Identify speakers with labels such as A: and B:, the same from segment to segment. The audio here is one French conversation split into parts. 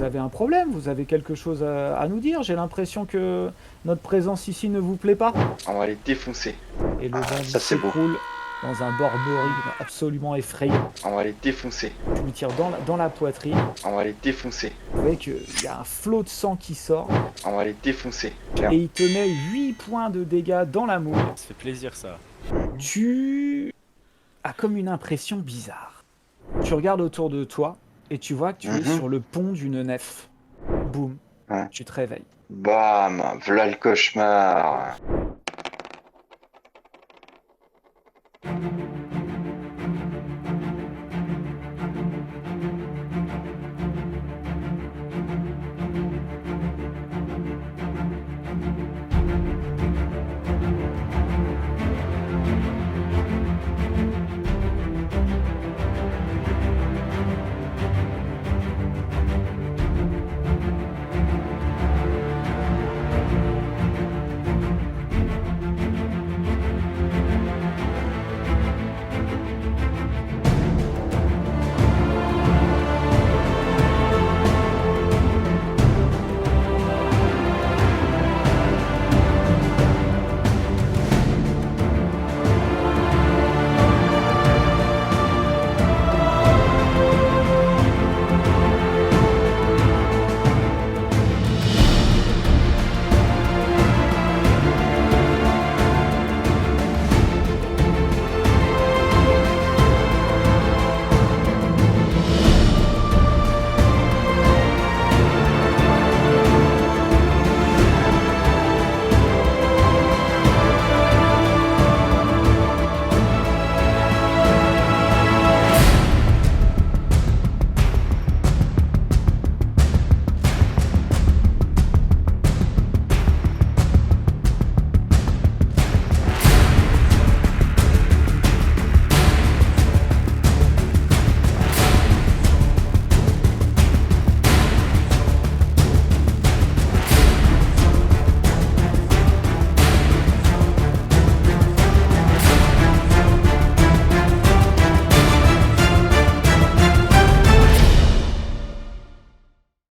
A: vous avez un problème, vous avez quelque chose à nous dire. J'ai l'impression que notre présence ici ne vous plaît pas.
B: On va les défoncer.
A: Et le
B: Ah,
A: bandit
B: ça c'est beau.
A: s'écroule dans un borborigme absolument effrayant.
B: On va les défoncer.
A: Tu lui tires dans la poitrine.
B: On va les défoncer.
A: Vous voyez qu'il y a un flot de sang qui sort.
B: On va les défoncer.
A: Et il te met 8 points de dégâts dans la moule.
C: Ça fait plaisir ça.
A: Tu as comme une impression bizarre. Tu regardes autour de toi et tu vois que tu es sur le pont d'une nef. Boum,
B: Ouais.
A: tu te réveilles.
B: Bam, voilà le cauchemar.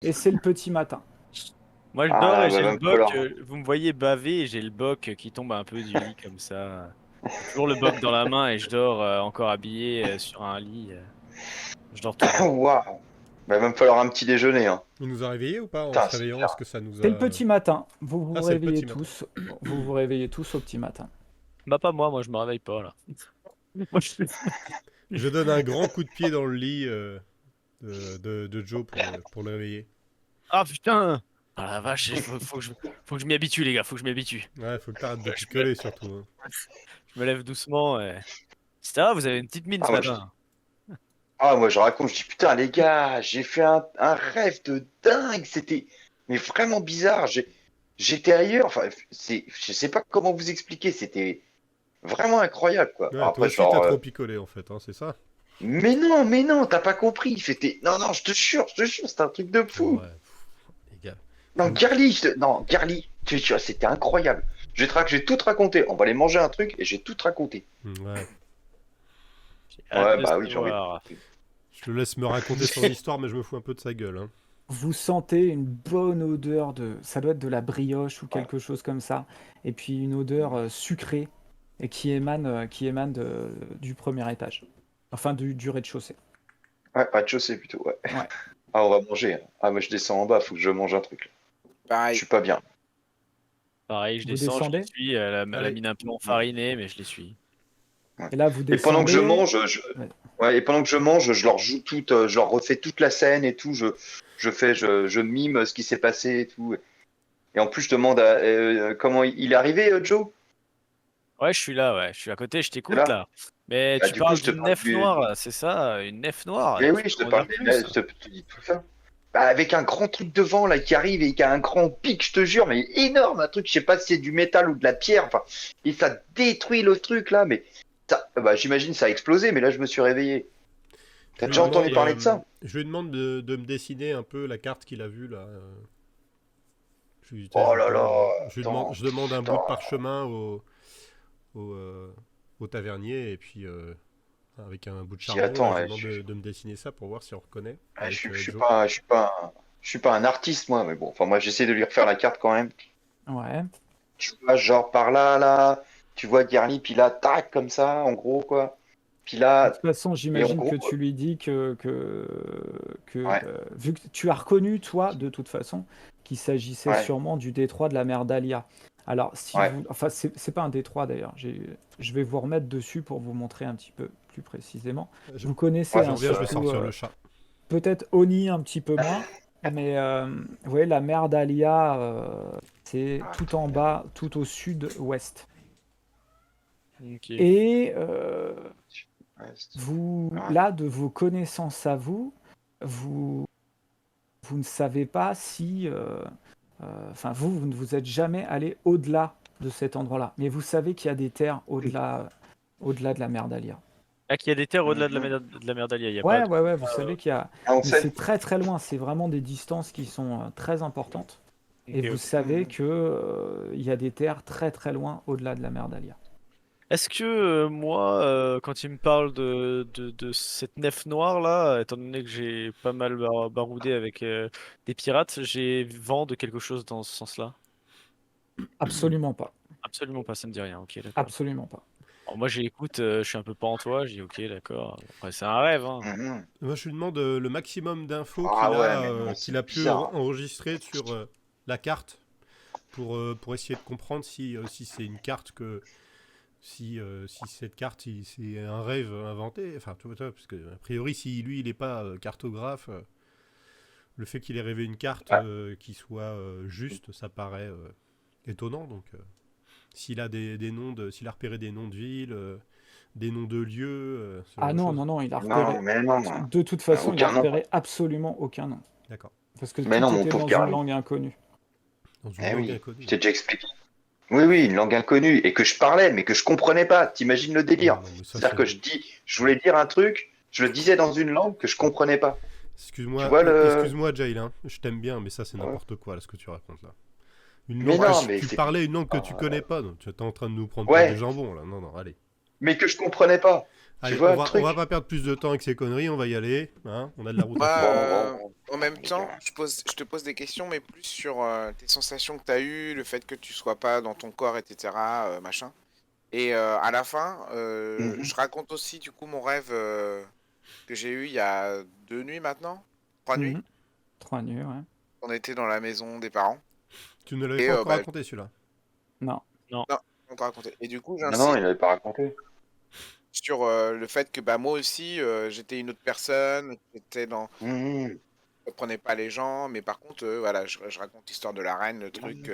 A: Et c'est le petit matin.
C: Moi je
B: Ah,
C: dors
B: bah,
C: et j'ai le
B: même pas
C: boc,
B: leur-
C: vous me voyez baver et j'ai le boc qui tombe un peu du lit comme ça. J'ai toujours le boc dans la main et je dors encore habillé sur un lit. Je dors toujours.
B: Waouh. Va même falloir un petit déjeuner. Hein.
D: Il nous a réveillés ou pas en
B: Putain,
D: se
B: c'est
D: réveillant?
B: clair.
D: Est-ce que ça nous
A: C'est le
D: a...
A: petit matin. Vous vous
D: Ah, c'est le
A: réveillez
D: petit matin.
A: tous. Vous vous réveillez tous au petit matin.
C: Bah pas moi je me réveille pas là. Moi,
D: Je donne un grand coup de pied dans le lit de Joe pour le réveiller.
C: Ah putain! Ah la vache, faut que je m'y habitue les gars, faut que je m'y habitue.
D: Ouais, faut que t'arrêtes de picoler surtout. Hein.
C: Je me lève doucement et... Ça va, vous avez une petite mine
B: Ah,
C: ce
B: moi,
C: matin.
B: moi je raconte, je dis putain les gars, j'ai fait un rêve de dingue, c'était mais vraiment bizarre. J'étais ailleurs, enfin je sais pas comment vous expliquer, c'était vraiment incroyable quoi.
D: Ouais,
B: Alors,
D: toi
B: après
D: aussi t'as
B: genre
D: trop picolé en fait, hein, c'est ça?
B: mais non, t'as pas compris, c'était non, je te jure, c'est un truc de fou.
D: Ouais, les gars.
B: Non, Garly, tu vois, c'était incroyable. J'ai tout raconté. On va aller manger un truc et j'ai tout raconté.
D: Ouais.
C: J'ai hâte de
B: bah oui, j'ai envie.
C: savoir.
D: Je le laisse me raconter son histoire, mais je me fous un peu de sa gueule. Hein.
A: Vous sentez une bonne odeur de... Ça doit être de la brioche ou quelque chose comme ça. Et puis une odeur sucrée et qui émane du premier étage. Enfin, du rez-de-chaussée.
B: Ouais, rez-de-chaussée plutôt, ouais.
A: Ouais.
B: Ah, on va manger. Hein. Ah, moi je descends en bas, faut que je mange un truc. Là. Je
E: Pareil.
B: suis pas bien.
C: Pareil, je
A: Vous
C: descends, je les
A: descendez
C: suis, la
D: Allez.
C: mine un peu enfarinée, mais je les suis.
A: Et là, vous
B: Et pendant que je
A: descendez.
B: mange,
A: Ouais.
B: ouais, et pendant que je mange, je leur joue toute, je leur refais toute la scène et tout. Je mime ce qui s'est passé et tout. Et en plus, je demande comment il est arrivé, Joe?
C: Ouais, je suis là, ouais, je suis à côté, je
B: T'es
C: t'écoute
B: là?
C: là. Mais
B: Bah,
C: tu
B: du coup,
C: parles
B: je te
C: d'une
B: parle
C: nef noire, là, c'est ça? Une nef noire?
B: Mais
C: Tu
B: oui, je te
C: peux m'en
B: parle
C: dire plus?
B: je te dis tout ça. Bah, avec un grand truc devant là qui arrive et qui a un grand pic, je te jure, mais énorme, un truc, je sais pas si c'est du métal ou de la pierre, enfin, et ça détruit le truc là, mais ça, bah, j'imagine ça a explosé, mais là je me suis réveillé. T'as
D: Je
B: déjà
D: lui
B: entendu
D: demande,
B: parler de ça?
D: Je lui demande de me dessiner un peu la carte qu'il a vue là.
B: Oh là là,
D: Je demande un bout de
B: attends.
D: parchemin au, euh, au tavernier et puis avec un bout de
B: J'y
D: charbon,
B: attends,
D: là, je
B: ouais,
D: lui demande de me dessiner ça pour voir si on reconnaît.
B: ah,
D: Avec
B: je suis
D: Joe.
B: pas, je suis pas, je suis pas un artiste, moi, mais bon, enfin, moi, j'essaie de lui refaire la carte quand même.
A: Ouais.
B: Tu vois, genre par là, là, tu vois Girly, puis là, tac, comme ça, en gros, quoi. Puis
A: De toute
B: là,
A: façon,
B: et en
A: j'imagine
B: gros,
A: que tu lui dis que,
B: ouais,
A: vu que tu as reconnu, toi, de toute façon, qu'il s'agissait
B: ouais,
A: sûrement du détroit de la mer d'Alia. Alors, si
B: ouais.
A: vous... Enfin, c'est pas un détroit d'ailleurs. Je vais vous remettre dessus pour vous montrer un petit peu plus précisément.
D: Je,
A: Vous connaissez
B: Ouais,
D: je
A: hein,
D: reviens, je vais
A: surtout,
D: sortir le chat.
A: peut-être Oni un petit peu moins, mais ouais, la mer d'Alia, c'est
B: Ah,
A: tout
B: trop
A: en
B: bien.
A: bas, tout au sud-ouest.
C: Ok.
A: Et
B: Ouais,
A: vous,
B: ouais.
A: là, de vos connaissances à vous, vous, vous ne savez pas si, enfin, vous ne vous êtes jamais allé au-delà de cet endroit-là, mais vous savez qu'il y a des terres au-delà de la mer d'Alia.
C: Ah, qu'il y a des terres au-delà
B: Mhm.
C: de la mer d'Alia, il n'y a pas
A: Ouais,
C: de...
A: ouais, ouais, vous savez qu'il y a,
B: Ah, on
A: mais
B: sait.
A: c'est très très loin, c'est vraiment des distances qui sont très importantes, et
C: Ok,
A: vous
C: ok.
A: savez
B: Mhm.
A: que il y a des terres très très loin au-delà de la mer d'Alia.
C: Est-ce que moi, quand il me parle de cette nef noire là, étant donné que j'ai pas mal baroudé avec des pirates, j'ai vent de quelque chose dans ce sens-là?
A: Absolument pas,
C: Absolument pas, ça me dit rien. Ok, d'accord.
A: absolument pas.
C: Alors moi j'écoute, je suis un peu pantois, j'ai ok, d'accord. Après c'est un rêve, hein.
B: Mhm.
D: Moi, je lui demande le maximum d'infos
B: Ah ouais, mais non,
D: qu'il
B: c'est
D: a pu
B: bizarre.
D: enregistrer sur la carte pour essayer de comprendre si c'est une carte si cette carte c'est un rêve inventé. Enfin, tu vois, parce que a priori, si lui il n'est pas cartographe, le fait qu'il ait rêvé une carte
B: Ouais.
D: qui soit juste, ça paraît étonnant. Donc, s'il a repéré des noms de villes, des noms de lieux, ce genre
A: Ah
D: de
A: non,
D: choses.
A: non, non, il a
B: Non,
A: repéré.
B: mais non.
A: De toute façon, il a
B: Aucun nom.
A: repéré absolument aucun nom.
D: D'accord.
A: Parce que
B: Mais non,
A: tout
B: mon
A: était
B: pauvre
A: dans une
B: Girly.
A: langue inconnue.
D: Dans une
B: Eh
D: langue
B: oui, je
D: inconnue.
B: t'ai déjà expliqué. Oui, oui, une langue inconnue, et que je parlais, mais que je comprenais pas. T'imagines le
D: Ouais,
B: délire?
D: non, mais ça
B: C'est-à-dire
D: c'est.
B: que je voulais dire un truc, je le disais dans une langue que je comprenais pas. Tu
D: Excuse-moi,
B: vois le.
D: excuse-moi, Jail, hein. Je t'aime bien, mais ça c'est
B: Ouais.
D: n'importe quoi là, ce que tu racontes là. Une
B: Mais
D: langue que
B: non, mais
D: tu
B: c'est.
D: parlais une langue que tu
B: Ah,
D: connais pas, donc tu es en train de nous prendre pour des
B: ouais,
D: jambons là. Non, non, allez.
B: mais que je comprenais pas. Tu
D: Allez,
B: vois le
D: on va
B: truc?
D: pas perdre plus de temps avec ces conneries, on va y aller, hein. On a de la route à
E: Moi,
D: faire.
B: Bon, bon, bon.
E: en même
B: Les
E: temps,
B: gars.
E: je te pose des questions, mais plus sur tes sensations que tu as eues, le fait que tu sois pas dans ton corps, etc. Machin. Et à la fin,
B: Mhm.
E: je raconte aussi du coup mon rêve que j'ai eu il y a 2 nuits maintenant, 3 nuits.
A: Mhm. 3 nuits, ouais.
E: On était dans la maison des parents.
D: Tu ne l'avais
E: Et
D: pas encore
E: bah,
D: raconté celui-là.
A: Non.
C: Non.
E: non, on t'a raconté. Et du coup,
B: Non, non,
E: j'insiste
B: il avait pas raconté.
E: sur le fait que bah, moi aussi, j'étais une autre personne, j'étais dans...
B: Mhm.
E: Je comprenais pas les gens, mais par contre, voilà, je raconte l'histoire de la reine, le truc.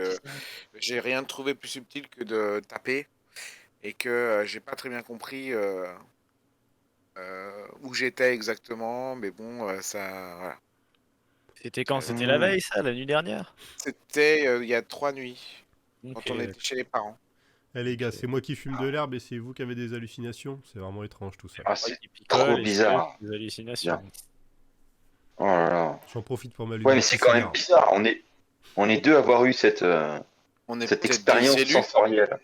E: J'ai rien trouvé plus subtil que de taper et que j'ai pas très bien compris où j'étais exactement, mais bon, ça, voilà.
C: C'était quand?
E: Euh,
C: C'était la
B: Mhm.
C: veille, ça, la nuit dernière?
E: C'était il y a 3 nuits,
C: Ok,
E: quand on était chez les parents.
D: Eh les gars,
C: ok.
D: c'est moi qui fume de l'herbe et c'est vous qui avez des hallucinations. C'est vraiment étrange tout ça.
B: Ah,
C: Moi
B: c'est
C: qui
B: trop
C: picole et c'est
B: bizarre.
C: des hallucinations.
B: Bien. Oh là là.
D: J'en profite pour
B: Ouais,
D: m'allumer
B: mais
D: un petit
B: c'est quand même
D: cigare.
B: bizarre. On est deux à avoir eu
E: On est
B: cette
E: peut-être des
B: expérience
E: élus.
B: sensorielle.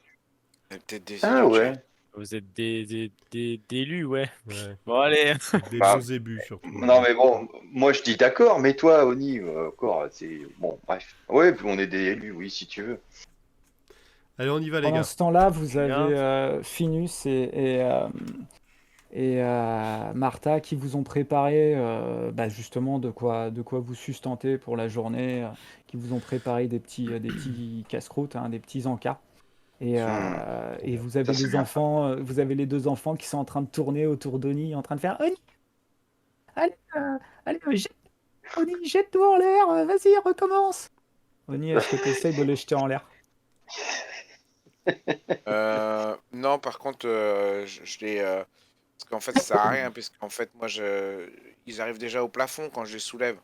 E: On est peut-être des
B: Ah
E: élus, Jay.
B: ouais.
C: Vous êtes des d'élus, ouais.
D: Ouais.
C: Bon, allez.
D: Des bons
B: Bah,
D: zébus surtout.
B: non, mais bon, moi je dis d'accord, mais toi, Oni, encore, c'est. Bon, bref. Ouais, puis on est des élus, oui, si tu veux.
D: Allez, on y va les
A: Pendant
D: gars.
A: ce temps-là, vous
C: Bien.
A: avez Finus et Martha qui vous ont préparé bah, justement de quoi vous sustenter pour la journée, qui vous ont préparé des petits casse-croûtes, hein, des petits encas.
B: Hmm,
D: Trop
A: Et
D: bien.
A: vous
B: ça,
A: avez
B: c'est
A: les
B: bien ça.
A: enfants, vous avez les deux enfants qui sont en train de tourner autour d'Oni, en train de faire Oni, allez, allez, Oni, jette-toi en l'air, vas-y, recommence. Oni, est-ce que tu essayes de les jeter en l'air?
E: Non, par contre, je les... parce qu'en fait, ça sert à rien, parce qu'en fait, ils arrivent déjà au plafond quand je les soulève.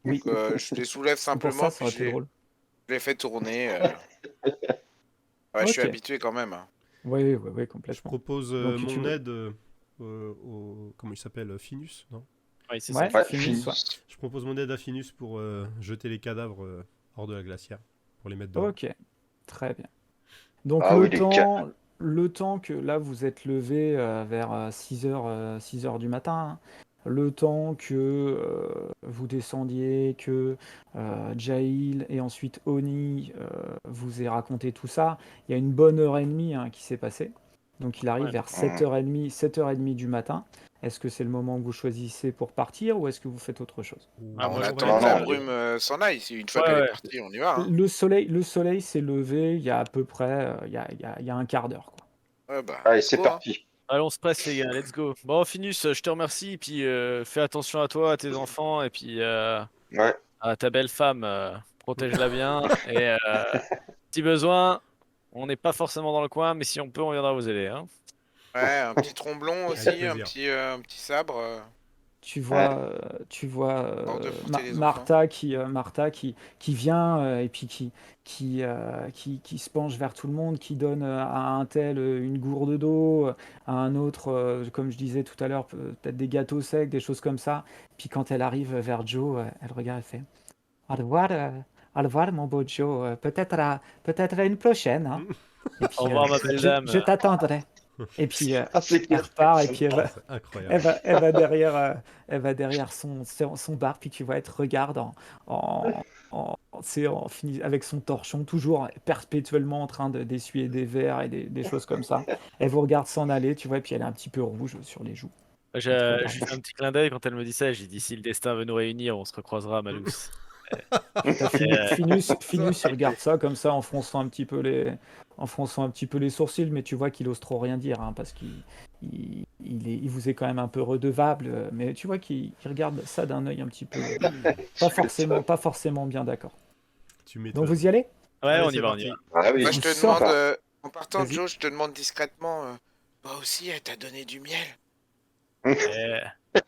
A: Oui,
E: Donc, je les soulève
A: c'est pour ça,
E: simplement,
A: ça
E: puis
A: aurait été drôle.
E: je les fais tourner. Ouais, je suis
A: Ok,
E: habitué quand même, hein.
A: oui, oui, oui,
D: Je
A: complètement.
D: propose
A: Donc tu
D: mon
A: veux...
D: aide au. Comment il s'appelle Finus, non?
C: Oui, c'est ça.
A: Ouais,
B: Ouais,
A: Finus, ouais.
B: fini.
D: Je propose mon aide à Finus pour jeter les cadavres hors de la glacière. Pour les mettre dehors.
A: Ok, très bien. Donc
B: Ah oui, les cas.
A: le temps que là vous êtes levé vers 6 heures, 6 heures du matin, hein, le temps que vous descendiez, que Jail et ensuite Oni vous aient raconté tout ça, il y a une bonne heure et demie hein, qui s'est passée. Donc il arrive
C: Ouais.
A: vers 7h30 du matin. Est-ce que c'est le moment que vous choisissez pour partir ou est-ce que vous faites autre chose?
C: Ah,
E: On
C: moi, je
E: attend
C: voulais
E: que la
B: non,
E: brume s'en aille. Si une fois
C: Ouais,
E: qu'elle est
C: ouais.
E: partie, on y va. Hein.
A: Le soleil s'est levé il y a à peu près il y a un quart d'heure, quoi.
E: Ouais, bah,
B: Allez,
E: let's
B: c'est
E: go. Hein.
B: parti.
C: Allez, on se presse, les gars, let's go. Bon, Finus, je te remercie, puis fais attention à toi, à tes enfants, et puis
B: Ouais.
C: à ta belle femme, protège-la bien. Et si besoin, on n'est pas forcément dans le coin, mais si on peut, on viendra vous aider. Hein.
E: Ouais, un petit tromblon
D: Avec
E: aussi, un
D: plaisir.
E: un petit sabre.
A: Tu
B: Ouais.
A: vois, tu vois
E: Hors de portée des enfants.
A: Martha qui vient et puis qui se penche vers tout le monde, qui donne à un tel une gourde d'eau, à un autre, comme je disais tout à l'heure, peut-être des gâteaux secs, des choses comme ça. Puis quand elle arrive vers Joe, elle regarde et fait au revoir mon beau Joe, peut-être à une prochaine. Hein. Et
C: Au
A: puis
C: revoir, ma belle dame.
A: je t'attendrai. Et puis
B: Ah, c'est
A: elle
B: clair.
A: repart et puis
D: Oh, c'est incroyable.
A: elle va derrière son bar, puis tu vois, elle te regarde en, avec son torchon, toujours perpétuellement en train d'essuyer des verres et des choses comme ça. Elle vous regarde s'en aller, tu vois, et puis elle est un petit peu rouge sur les joues. Elle te
C: Je
A: regarde.
C: lui fais un petit clin d'œil quand elle me dit ça. J'ai dit si le destin veut nous réunir, on se recroisera, ma douce.
A: T'as
C: Euh,
A: Finus, il regarde ça comme ça en fronçant en fronçant un petit peu les sourcils, mais tu vois qu'il ose trop rien dire, hein, parce qu'il vous est quand même un peu redevable, mais tu vois qu'il regarde ça d'un œil un petit peu, pas forcément bien d'accord.
D: Tu
A: Donc
D: m'étonnes.
A: vous y allez?
C: Ouais,
D: Allez,
C: on y
D: c'est
C: va, on y
D: parti.
C: va.
B: Ah oui.
E: Moi,
A: Vous
E: je te demande,
A: sortez.
E: en partant,
A: Vas-y.
E: Joe, je te demande discrètement, toi aussi, elle t'a donné du miel.
C: Eh,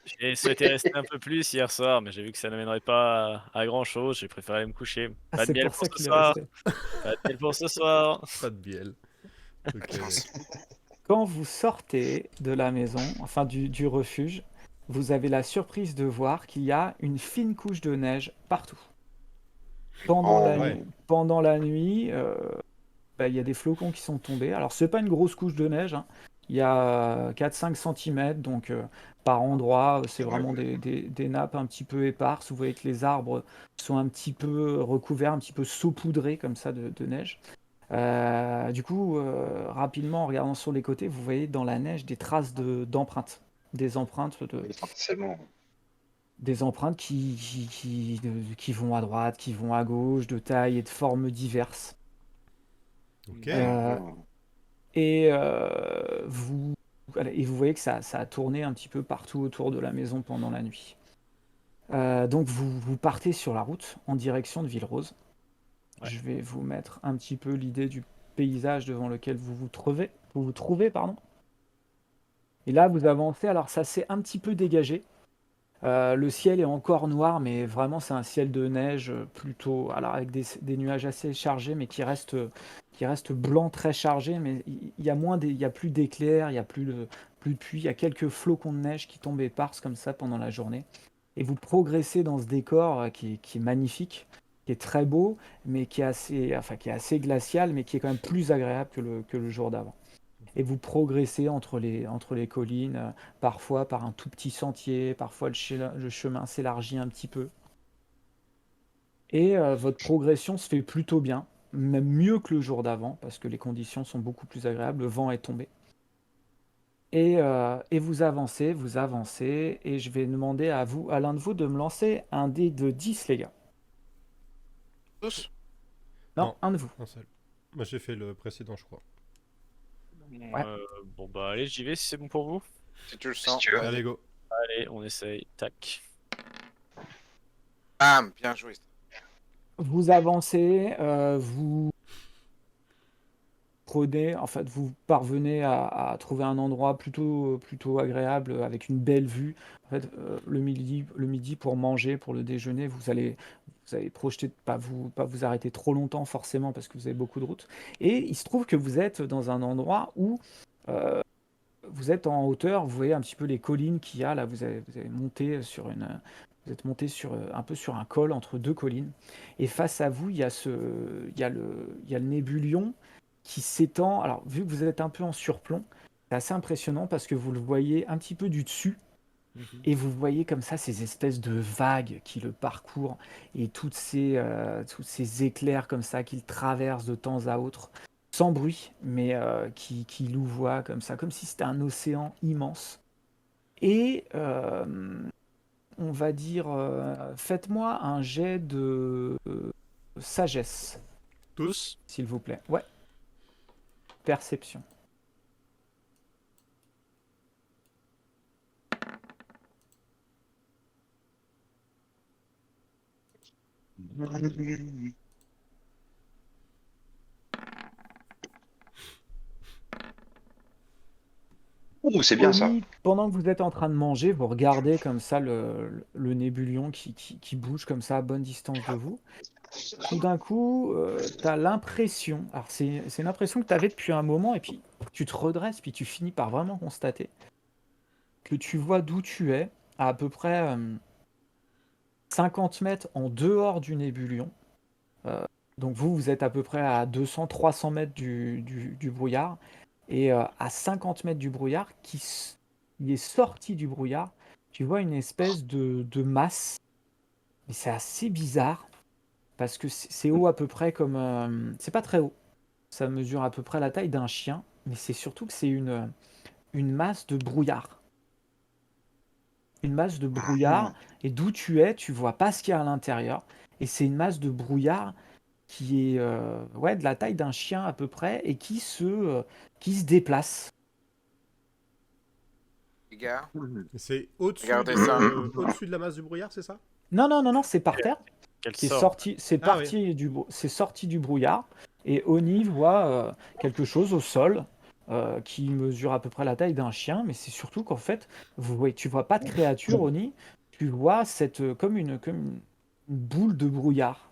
C: j'ai souhaité rester un peu plus hier soir, mais j'ai vu que ça n'amènerait pas à grand-chose. J'ai préféré aller me coucher.
A: Ah,
C: Pas de
A: c'est
C: miel
A: pour
C: pour
A: ça
C: ce
A: qu'il est
C: soir.
A: resté.
C: Pas de miel pour ce soir.
D: Pas de bielle. Ok.
E: Compréhensible.
A: Quand vous sortez de la maison, enfin du refuge, vous avez la surprise de voir qu'il y a une fine couche de neige partout.
B: Oh,
D: Ouais.
A: Pendant la nuit, il y a des flocons qui sont tombés. Alors, c'est pas une grosse couche de neige, hein. Il y a 4-5 cm, donc par endroit, c'est vraiment des nappes un petit peu éparses. Vous voyez que les arbres sont un petit peu recouverts, un petit peu saupoudrés comme ça de neige. Du coup, rapidement, en regardant sur les côtés, vous voyez dans la neige des traces d'empreintes. Des empreintes
B: forcément.
A: qui vont à droite, qui vont à gauche, de taille et de formes diverses.
D: Ok.
A: Euh, et vous voyez que ça a tourné un petit peu partout autour de la maison pendant la nuit. Donc vous partez sur la route en direction de Ville-Rose.
C: Ouais.
A: Je vais vous mettre un petit peu l'idée du paysage devant lequel vous vous trouvez, pardon. Et là, vous avancez, alors ça s'est un petit peu dégagé. Le ciel est encore noir, mais vraiment c'est un ciel de neige plutôt, alors avec des nuages assez chargés, mais qui reste blanc très chargé, mais il y a il y a plus d'éclairs, il y a plus de pluie, il y a quelques flocons de neige qui tombent éparses comme ça pendant la journée. Et vous progressez dans ce décor qui est magnifique, qui est très beau, mais qui est assez glacial, mais qui est quand même plus agréable que le jour d'avant. Et vous progressez entre les collines, parfois par un tout petit sentier, parfois le chemin s'élargit un petit peu. Et votre progression se fait plutôt bien, même mieux que le jour d'avant, parce que les conditions sont beaucoup plus agréables, le vent est tombé. Et vous avancez, et je vais demander à l'un de vous de me lancer un dé de 10, les gars.
E: Tous?
A: Non,
D: Non.
A: un de vous.
D: Un seul. Moi, j'ai fait le précédent, je crois.
A: Ouais.
C: Bon, bah, allez, j'y vais si c'est bon pour vous.
E: Si tu le
B: Si
E: sens.
B: tu veux.
D: Allez, go.
C: Allez, on essaye. Tac.
E: Bam, bien joué.
A: Vous avancez, vous vous parvenez à trouver un endroit plutôt agréable avec une belle vue. En fait, le midi pour manger, pour le déjeuner, vous allez projeter de pas vous arrêter trop longtemps forcément parce que vous avez beaucoup de route. Et il se trouve que vous êtes dans un endroit où euh, vous êtes en hauteur, vous voyez un petit peu les collines qu'il y a là. Vous avez monté vous êtes monté un peu sur un col entre deux collines. Et face à vous, il y a le Nébulion qui s'étend. Alors, vu que vous êtes un peu en surplomb, c'est assez impressionnant parce que vous le voyez un petit peu du dessus. Et vous voyez comme ça ces espèces de vagues qui le parcourent et tous ces éclairs comme ça qu'il traverse de temps à autre, sans bruit, mais qui louvoient comme ça, comme si c'était un océan immense. Et on va dire, faites-moi un jet de sagesse,
D: Tous.
A: s'il vous plaît. Ouais, perception.
B: Ouh, c'est bien ça.
A: Oni, pendant que vous êtes en train de manger, vous regardez comme ça le nébulion qui bouge comme ça à bonne distance de vous. Tout d'un coup, tu as l'impression, alors c'est une impression que tu avais depuis un moment, et puis tu te redresses, puis tu finis par vraiment constater que tu vois d'où tu es, à peu près 50 mètres en dehors du nébulion. Euh, donc vous êtes à peu près à 200-300 mètres du brouillard, et à 50 mètres du brouillard, il est sorti du brouillard, tu vois une espèce de masse, mais c'est assez bizarre, parce que c'est haut à peu près comme... c'est pas très haut, ça mesure à peu près la taille d'un chien, mais c'est surtout que c'est une masse de brouillard. Une masse de brouillard, et d'où tu es, tu vois pas ce qu'il y a à l'intérieur, et c'est une masse de brouillard qui est ouais, de la taille d'un chien à peu près, et qui se déplace.
E: Les gars,
D: C'est au-dessus
E: regardez ça.
D: au-dessus de la masse du brouillard, c'est ça?
A: Non, non, non, non, c'est par terre.
C: Qu'elle
A: C'est
C: sort.
A: sorti, c'est
D: Ah
A: parti c'est sorti du brouillard, et Oni voit quelque chose au sol qui mesure à peu près la taille d'un chien, mais c'est surtout qu'en fait, tu vois pas de créature, Oni, tu vois une boule de brouillard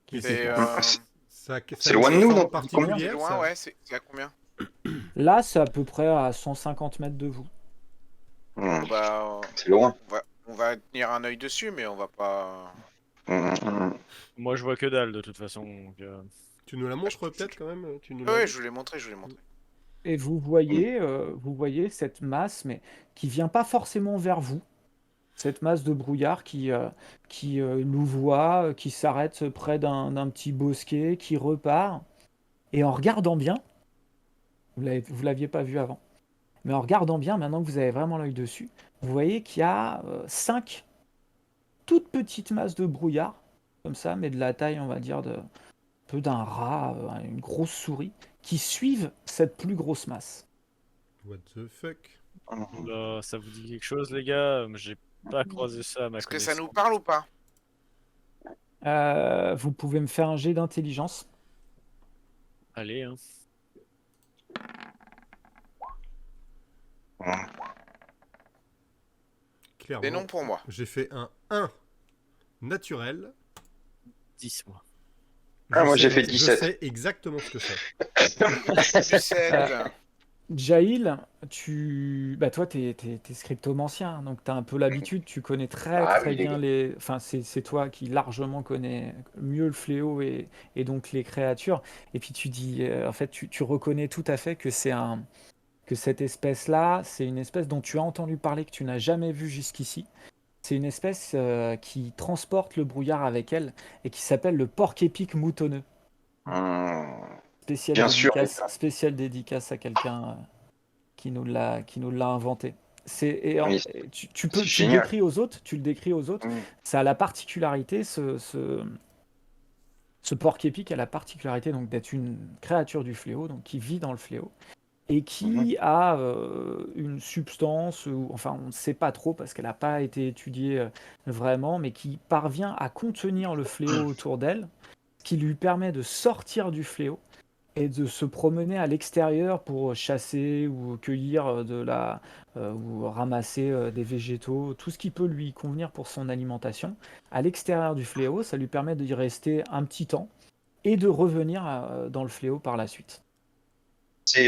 A: qui
D: Mais
A: se
E: C'est
A: déplace.
B: C'est
D: a une
B: loin de nous,
D: forme
B: non? Combien?
E: c'est
D: particulière,
E: loin,
D: ça?
E: ouais. C'est à combien?
A: Là, c'est à peu près à 150 mètres de vous.
B: Hmm,
E: Bon, bah,
B: c'est loin.
E: on va tenir un œil dessus, mais on va pas.
C: Moi, je vois que dalle de toute façon. Donc,
D: Tu nous la montres peut-être quand même? Tu nous la
E: Ouais,
D: montres
E: je vous l'ai montré, je vous l'ai montré.
A: Et vous voyez cette masse, mais qui vient pas forcément vers vous. Cette masse de brouillard qui louvoie, qui s'arrête près d'un petit bosquet, qui repart. Et en regardant bien, vous l'aviez pas vu avant, mais en regardant bien, maintenant que vous avez vraiment l'œil dessus, vous voyez qu'il y a 5 toutes petites masses de brouillard, comme ça, mais de la taille, on va dire, de peu d'un rat, une grosse souris, qui suivent cette plus grosse masse.
D: What the fuck?
C: là, ça vous dit quelque chose, les gars? J'ai pas croisé ça à ma
E: Est-ce que ça nous
C: connaissance.
E: parle ou pas?
A: Vous pouvez me faire un jet d'intelligence.
C: Allez, hein.
D: Clairement.
E: C'est non pour moi.
D: J'ai fait un 1 naturel.
C: 10, moi.
B: Ah, moi, j'ai fait
D: Je
B: 17.
D: sais exactement ce que c'est.
E: 17.
A: Jaïl, toi, t'es scriptomancien, donc t'as un peu l'habitude, tu connais très
B: Ah
A: très
B: oui, les
A: bien
B: gars.
A: les... Enfin, c'est toi qui largement connais mieux le fléau et donc les créatures. Et puis tu dis, en fait, tu reconnais tout à fait que que cette espèce-là, c'est une espèce dont tu as entendu parler, que tu n'as jamais vue jusqu'ici. C'est une espèce qui transporte le brouillard avec elle et qui s'appelle le porc-épic moutonneux.
B: Hmm, bien sûr.
A: Spéciale dédicace à quelqu'un qui nous l'a inventé.
B: Oui, c'est
A: Tu le
B: génial.
A: décris aux autres,
B: Hmm.
A: ça a la particularité, ce porc-épic a la particularité donc d'être une créature du fléau, donc qui vit dans le fléau, et qui a une substance, ou, enfin on ne sait pas trop parce qu'elle n'a pas été étudiée vraiment, mais qui parvient à contenir le fléau autour d'elle, qui lui permet de sortir du fléau et de se promener à l'extérieur pour chasser ou cueillir ou ramasser des végétaux, tout ce qui peut lui convenir pour son alimentation. À l'extérieur du fléau, ça lui permet d'y rester un petit temps et de revenir dans le fléau par la suite.
B: C'est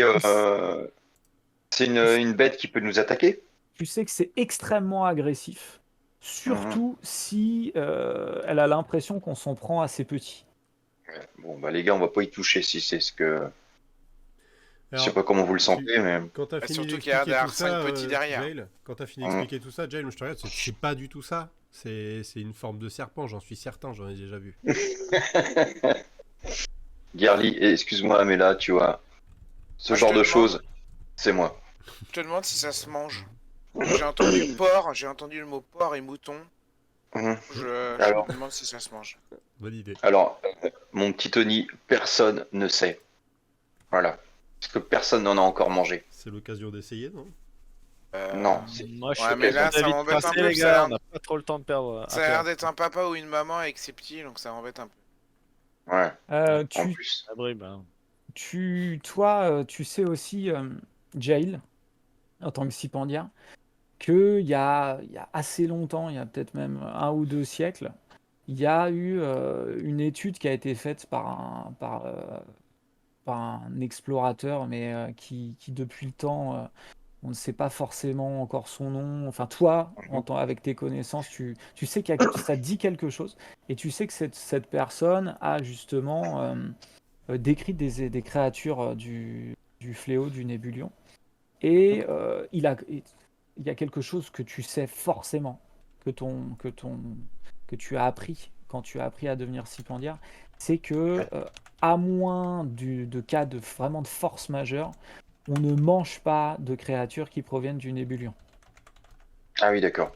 B: une bête qui peut nous attaquer.
A: Tu sais que c'est extrêmement agressif,
B: Mhm.
A: surtout si elle a l'impression qu'on s'en prend à ses petits.
B: Bon, bah les gars, on va pas y toucher si c'est ce que. Je sais
D: Alors,
B: pas comment vous le sentez, mais.
D: quand t'as
E: Bah,
D: fini
E: surtout qu'il y a
D: d'expliquer
E: des
D: tout ça,
E: R5 petits derrière.
D: Jail, quand t'as fini
B: Hum.
D: d'expliquer tout ça, Jail, moi, je te regarde, c'est pas du tout ça. C'est une forme de serpent, j'en suis certain, j'en ai déjà vu.
B: Girly, excuse-moi, mais là, tu vois, ce
E: Moi,
B: genre de choses, c'est moi.
E: je te demande si ça se mange. J'ai entendu porc, j'ai entendu le mot porc et mouton.
B: Mhm.
E: Je
B: Alors,
E: me demande si ça se mange.
D: Bonne idée.
B: alors, mon petit Tony, personne ne sait. Voilà. Parce que personne n'en a encore mangé.
D: C'est l'occasion d'essayer, non?
B: Non, c'est
C: Moi, je
E: Ouais,
C: suis
E: mais là,
C: plutôt
E: ça
C: d'avis de
E: m'embête un
C: tracer,
E: peu,
C: les
E: ça a
C: gars.
E: l'air-
C: On n'a pas trop le temps de perdre.
E: Ça a l'air d'être un papa ou une maman avec ses petits, donc ça m'embête un peu.
B: Ouais, en
A: Tu,
B: plus.
C: Abri, ben.
A: toi, tu sais aussi, Jail, en tant que stipendiaire, qu'il y a assez longtemps, il y a peut-être même 1 ou 2 siècles, il y a eu une étude qui a été faite par un explorateur, mais qui depuis le temps, on ne sait pas forcément encore son nom. Enfin, toi, avec tes connaissances, tu sais que ça te dit quelque chose, et tu sais que cette personne a justement décrit des créatures du fléau du Nébulion. Et il y a quelque chose que tu sais forcément, que tu as appris quand tu as appris à devenir stipendiaire, c'est que, à moins de cas vraiment de force majeure, on ne mange pas de créatures qui proviennent du Nébulion.
B: Ah oui, d'accord.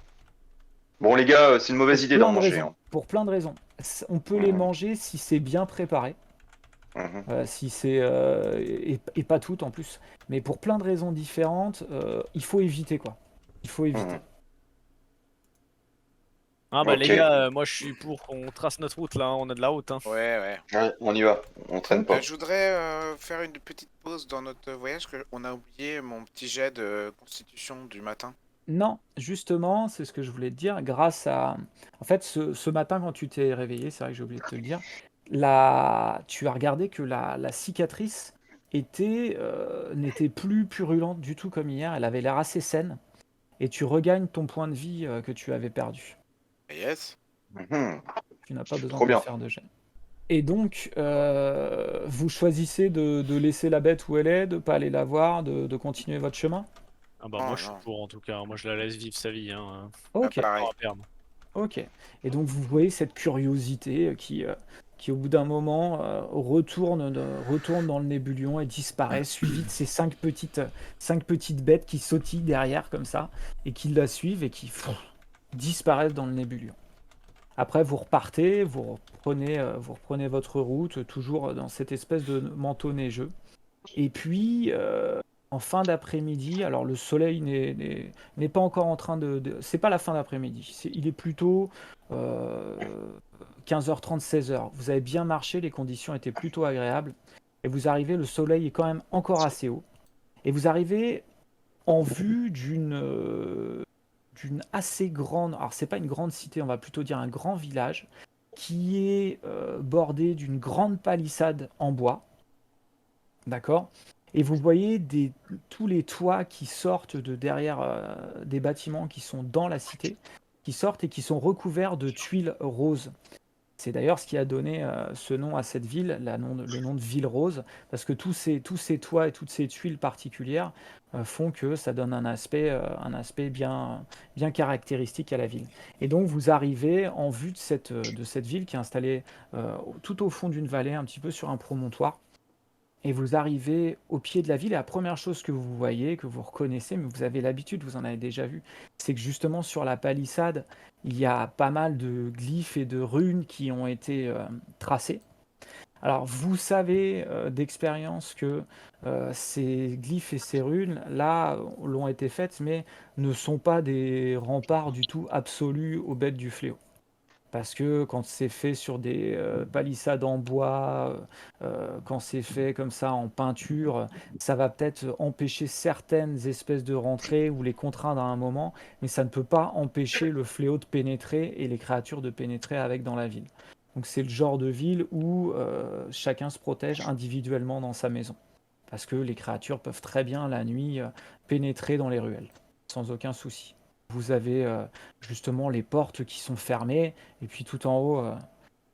B: Bon, les gars, c'est une mauvaise idée d'en manger. Hein.
A: Pour plein de raisons. On peut les
B: Mhm,
A: manger si c'est bien préparé,
B: mhm.
A: si c'est et pas toutes en plus. Mais pour plein de raisons différentes, il faut éviter quoi. Il faut éviter.
B: Mhm.
C: Ah, bah, les
B: Ok.
C: gars, moi, je suis pour qu'on trace notre route, là. On a de la route, hein.
E: Ouais, ouais.
B: Ouais, on y va. On traîne pas.
E: Je voudrais faire une petite pause dans notre voyage, que on a oublié mon petit jet de constitution du matin.
A: Non, justement, c'est ce que je voulais te dire. Grâce à. En fait, ce matin, quand tu t'es réveillé, c'est vrai que j'ai oublié de te le dire, tu as regardé que la cicatrice n'était plus purulente du tout comme hier. Elle avait l'air assez saine. Et tu regagnes ton point de vie que tu avais perdu.
E: Yes.
B: Mhm.
A: Tu n'as pas besoin
B: Trop
A: de
B: bien.
A: faire de jet. Et donc, vous choisissez de laisser la bête où elle est, de ne pas aller la voir, de continuer votre chemin?
C: Ah, bah,
E: Non,
C: moi, je suis
E: non.
C: pour, en tout cas. Moi, je la laisse vivre sa vie, hein.
E: Pas
A: Ok.
E: pareil.
C: Pas à perdre.
A: Ok. Et donc vous voyez cette curiosité qui au bout d'un moment retourne dans le nébulion et disparaît, suivi de ces cinq petites bêtes qui sautillent derrière comme ça et qui la suivent et qui disparaissent dans le nébulion. Après vous repartez, vous reprenez votre route, toujours dans cette espèce de manteau neigeux. Et puis en fin d'après-midi, alors le soleil n'est pas encore en train c'est pas la fin d'après-midi, il est plutôt 15h30, 16h. Vous avez bien marché, les conditions étaient plutôt agréables. Et vous arrivez, le soleil est quand même encore assez haut. Et vous arrivez en vue d'une assez grande, alors c'est pas une grande cité, on va plutôt dire un grand village, qui est bordé d'une grande palissade en bois. D'accord? Et vous voyez tous les toits qui sortent de derrière des bâtiments qui sont dans la cité, qui sortent et qui sont recouverts de tuiles roses. C'est d'ailleurs ce qui a donné ce nom à cette ville, le nom de ville rose, parce que tous ces toits et toutes ces tuiles particulières font que ça donne un aspect bien, bien caractéristique à la ville. Et donc vous arrivez en vue de cette ville qui est installée tout au fond d'une vallée, un petit peu sur un promontoire. Et vous arrivez au pied de la ville, et la première chose que vous voyez, que vous reconnaissez, mais vous avez l'habitude, vous en avez déjà vu, c'est que justement sur la palissade, il y a pas mal de glyphes et de runes qui ont été tracées. Alors vous savez d'expérience que ces glyphes et ces runes, là, l'ont été faites, mais ne sont pas des remparts du tout absolus aux bêtes du fléau. Parce que quand c'est fait sur des palissades en bois, quand c'est fait comme ça en peinture, ça va peut-être empêcher certaines espèces de rentrer ou les contraindre à un moment, mais ça ne peut pas empêcher le fléau de pénétrer et les créatures de pénétrer avec dans la ville. Donc c'est le genre de ville où chacun se protège individuellement dans sa maison. Parce que les créatures peuvent très bien la nuit pénétrer dans les ruelles, sans aucun souci. Vous avez justement les portes qui sont fermées, et puis tout en haut,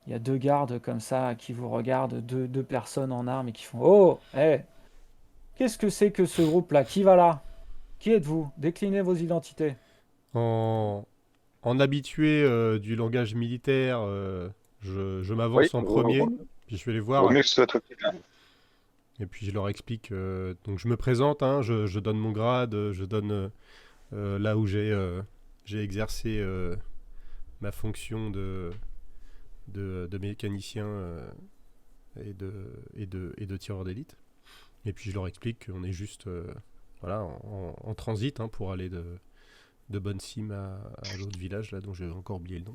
A: il y a 2 gardes comme ça qui vous regardent, deux personnes en armes et qui font: Oh, hé, Qu'est-ce que c'est que ce groupe-là? Qui va là? Qui êtes-vous? Déclinez vos identités.
D: En, en habitué du langage militaire, je
B: Oui,
D: m'avance en premier, puis je vais les
B: vaut
D: voir,
B: mieux que ce soit toi qui viens.
D: et puis je leur explique. Donc je me présente, hein, je donne mon grade, je donne là où j'ai exercé ma fonction de mécanicien et de tireur d'élite. Et puis je leur explique qu'on est juste voilà, en transit hein, pour aller de Bonne-Cime à l'autre village là, dont j'ai encore oublié le nom.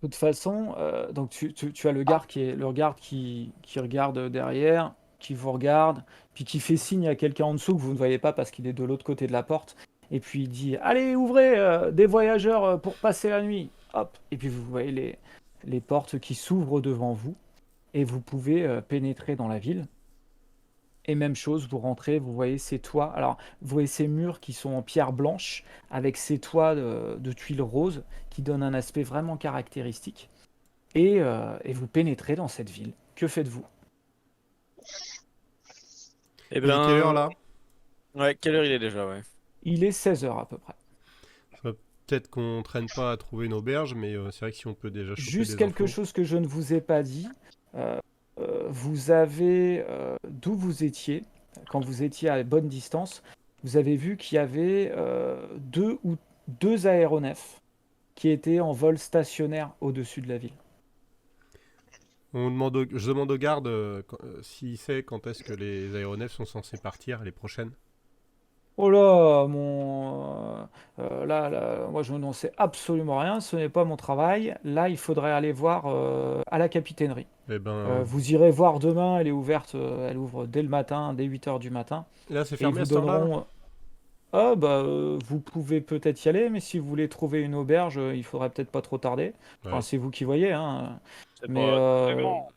A: De toute façon, donc tu as le garde qui regarde derrière, qui vous regarde, puis qui fait signe à quelqu'un en dessous que vous ne voyez pas parce qu'il est de l'autre côté de la porte. Et puis il dit: Allez, ouvrez des voyageurs pour passer la nuit. Hop. Et puis vous voyez les portes qui s'ouvrent devant vous et vous pouvez pénétrer dans la ville. Et même chose, vous rentrez, vous voyez ces toits. Alors, vous voyez ces murs qui sont en pierre blanche avec ces toits de tuiles roses qui donnent un aspect vraiment caractéristique. Et vous pénétrez dans cette ville. Que faites-vous?
C: Eh
D: Il est quelle heure
C: ben,
D: là?
C: ouais, quelle heure il est déjà, ouais.
A: Il est 16h à peu près.
D: Peut-être qu'on traîne pas à trouver une auberge, mais c'est vrai que si on peut déjà choper
A: Juste
D: des
A: quelque
D: infos.
A: chose que je ne vous ai pas dit. Euh, vous avez, d'où vous étiez, quand vous étiez à bonne distance, vous avez vu qu'il y avait deux aéronefs qui étaient en vol stationnaire au-dessus de la ville.
D: Je demande au garde s'il sait quand est-ce que les aéronefs sont censés partir les prochaines.
A: Oh là, là, moi je n'en sais absolument rien, ce n'est pas mon travail. Là, il faudrait aller voir à la capitainerie.
D: Eh ben,
A: Vous irez voir demain, elle est ouverte, elle ouvre dès le matin, dès 8h du matin.
D: là c'est
A: Et ils
D: fermé à
A: vous
D: cette heure-là là.
A: donneront. Ah, bah, vous pouvez peut-être y aller, mais si vous voulez trouver une auberge, il faudrait peut-être pas trop tarder. Enfin,
D: Ouais.
A: c'est vous qui voyez, hein.
C: C'est
A: Mais
C: pas très grand.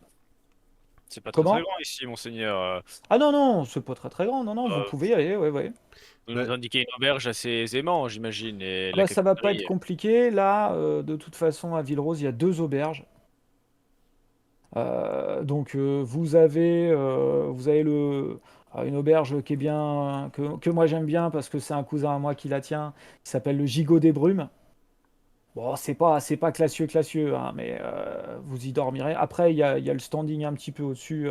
C: C'est pas très
A: comment?
C: grand ici, monseigneur.
A: Ah non, non, c'est pas très très grand. Non, non, vous
C: Euh,
A: pouvez y aller, ouais, ouais.
C: vous
D: Bah,
C: nous indiquez une auberge assez aisément, j'imagine, et
A: Ah
C: la
A: bah, ça va pas être
C: capitainerie.
A: compliqué. Là, de toute façon, à Ville-Rose, il y a deux auberges. Donc, vous avez une auberge qui est bien, que moi j'aime bien parce que c'est un cousin à moi qui la tient, qui s'appelle le Gigot des Brumes. Bon, c'est pas classieux, classieux, hein, mais vous y dormirez. Après, il y a le standing un petit peu au-dessus.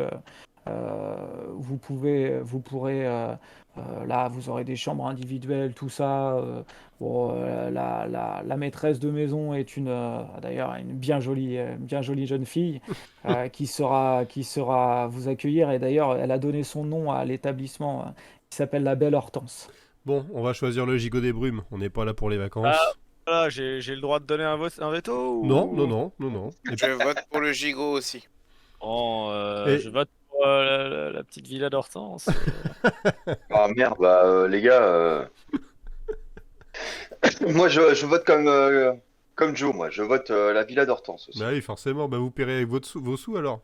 A: Là, vous aurez des chambres individuelles, tout ça. Bon, la maîtresse de maison est d'ailleurs une bien jolie jeune fille qui sera vous accueillir. Et d'ailleurs, elle a donné son nom à l'établissement qui s'appelle la Belle Hortense.
D: bon, on va choisir le gigot des brumes. On n'est pas là pour les
C: Ah,
D: vacances.
C: voilà, j'ai le droit de donner un veto
D: Non, non,
C: ou...
D: non, non, non.
E: Je vote pour le gigot aussi.
C: Bon,
D: Et-
C: je vote pour la petite villa d'Hortense.
B: Ah merde, bah les gars, moi je vote comme Joe, moi. Je vote la Villa d'Hortense aussi.
D: Bah oui, forcément. Bah vous paierez avec vos sous alors.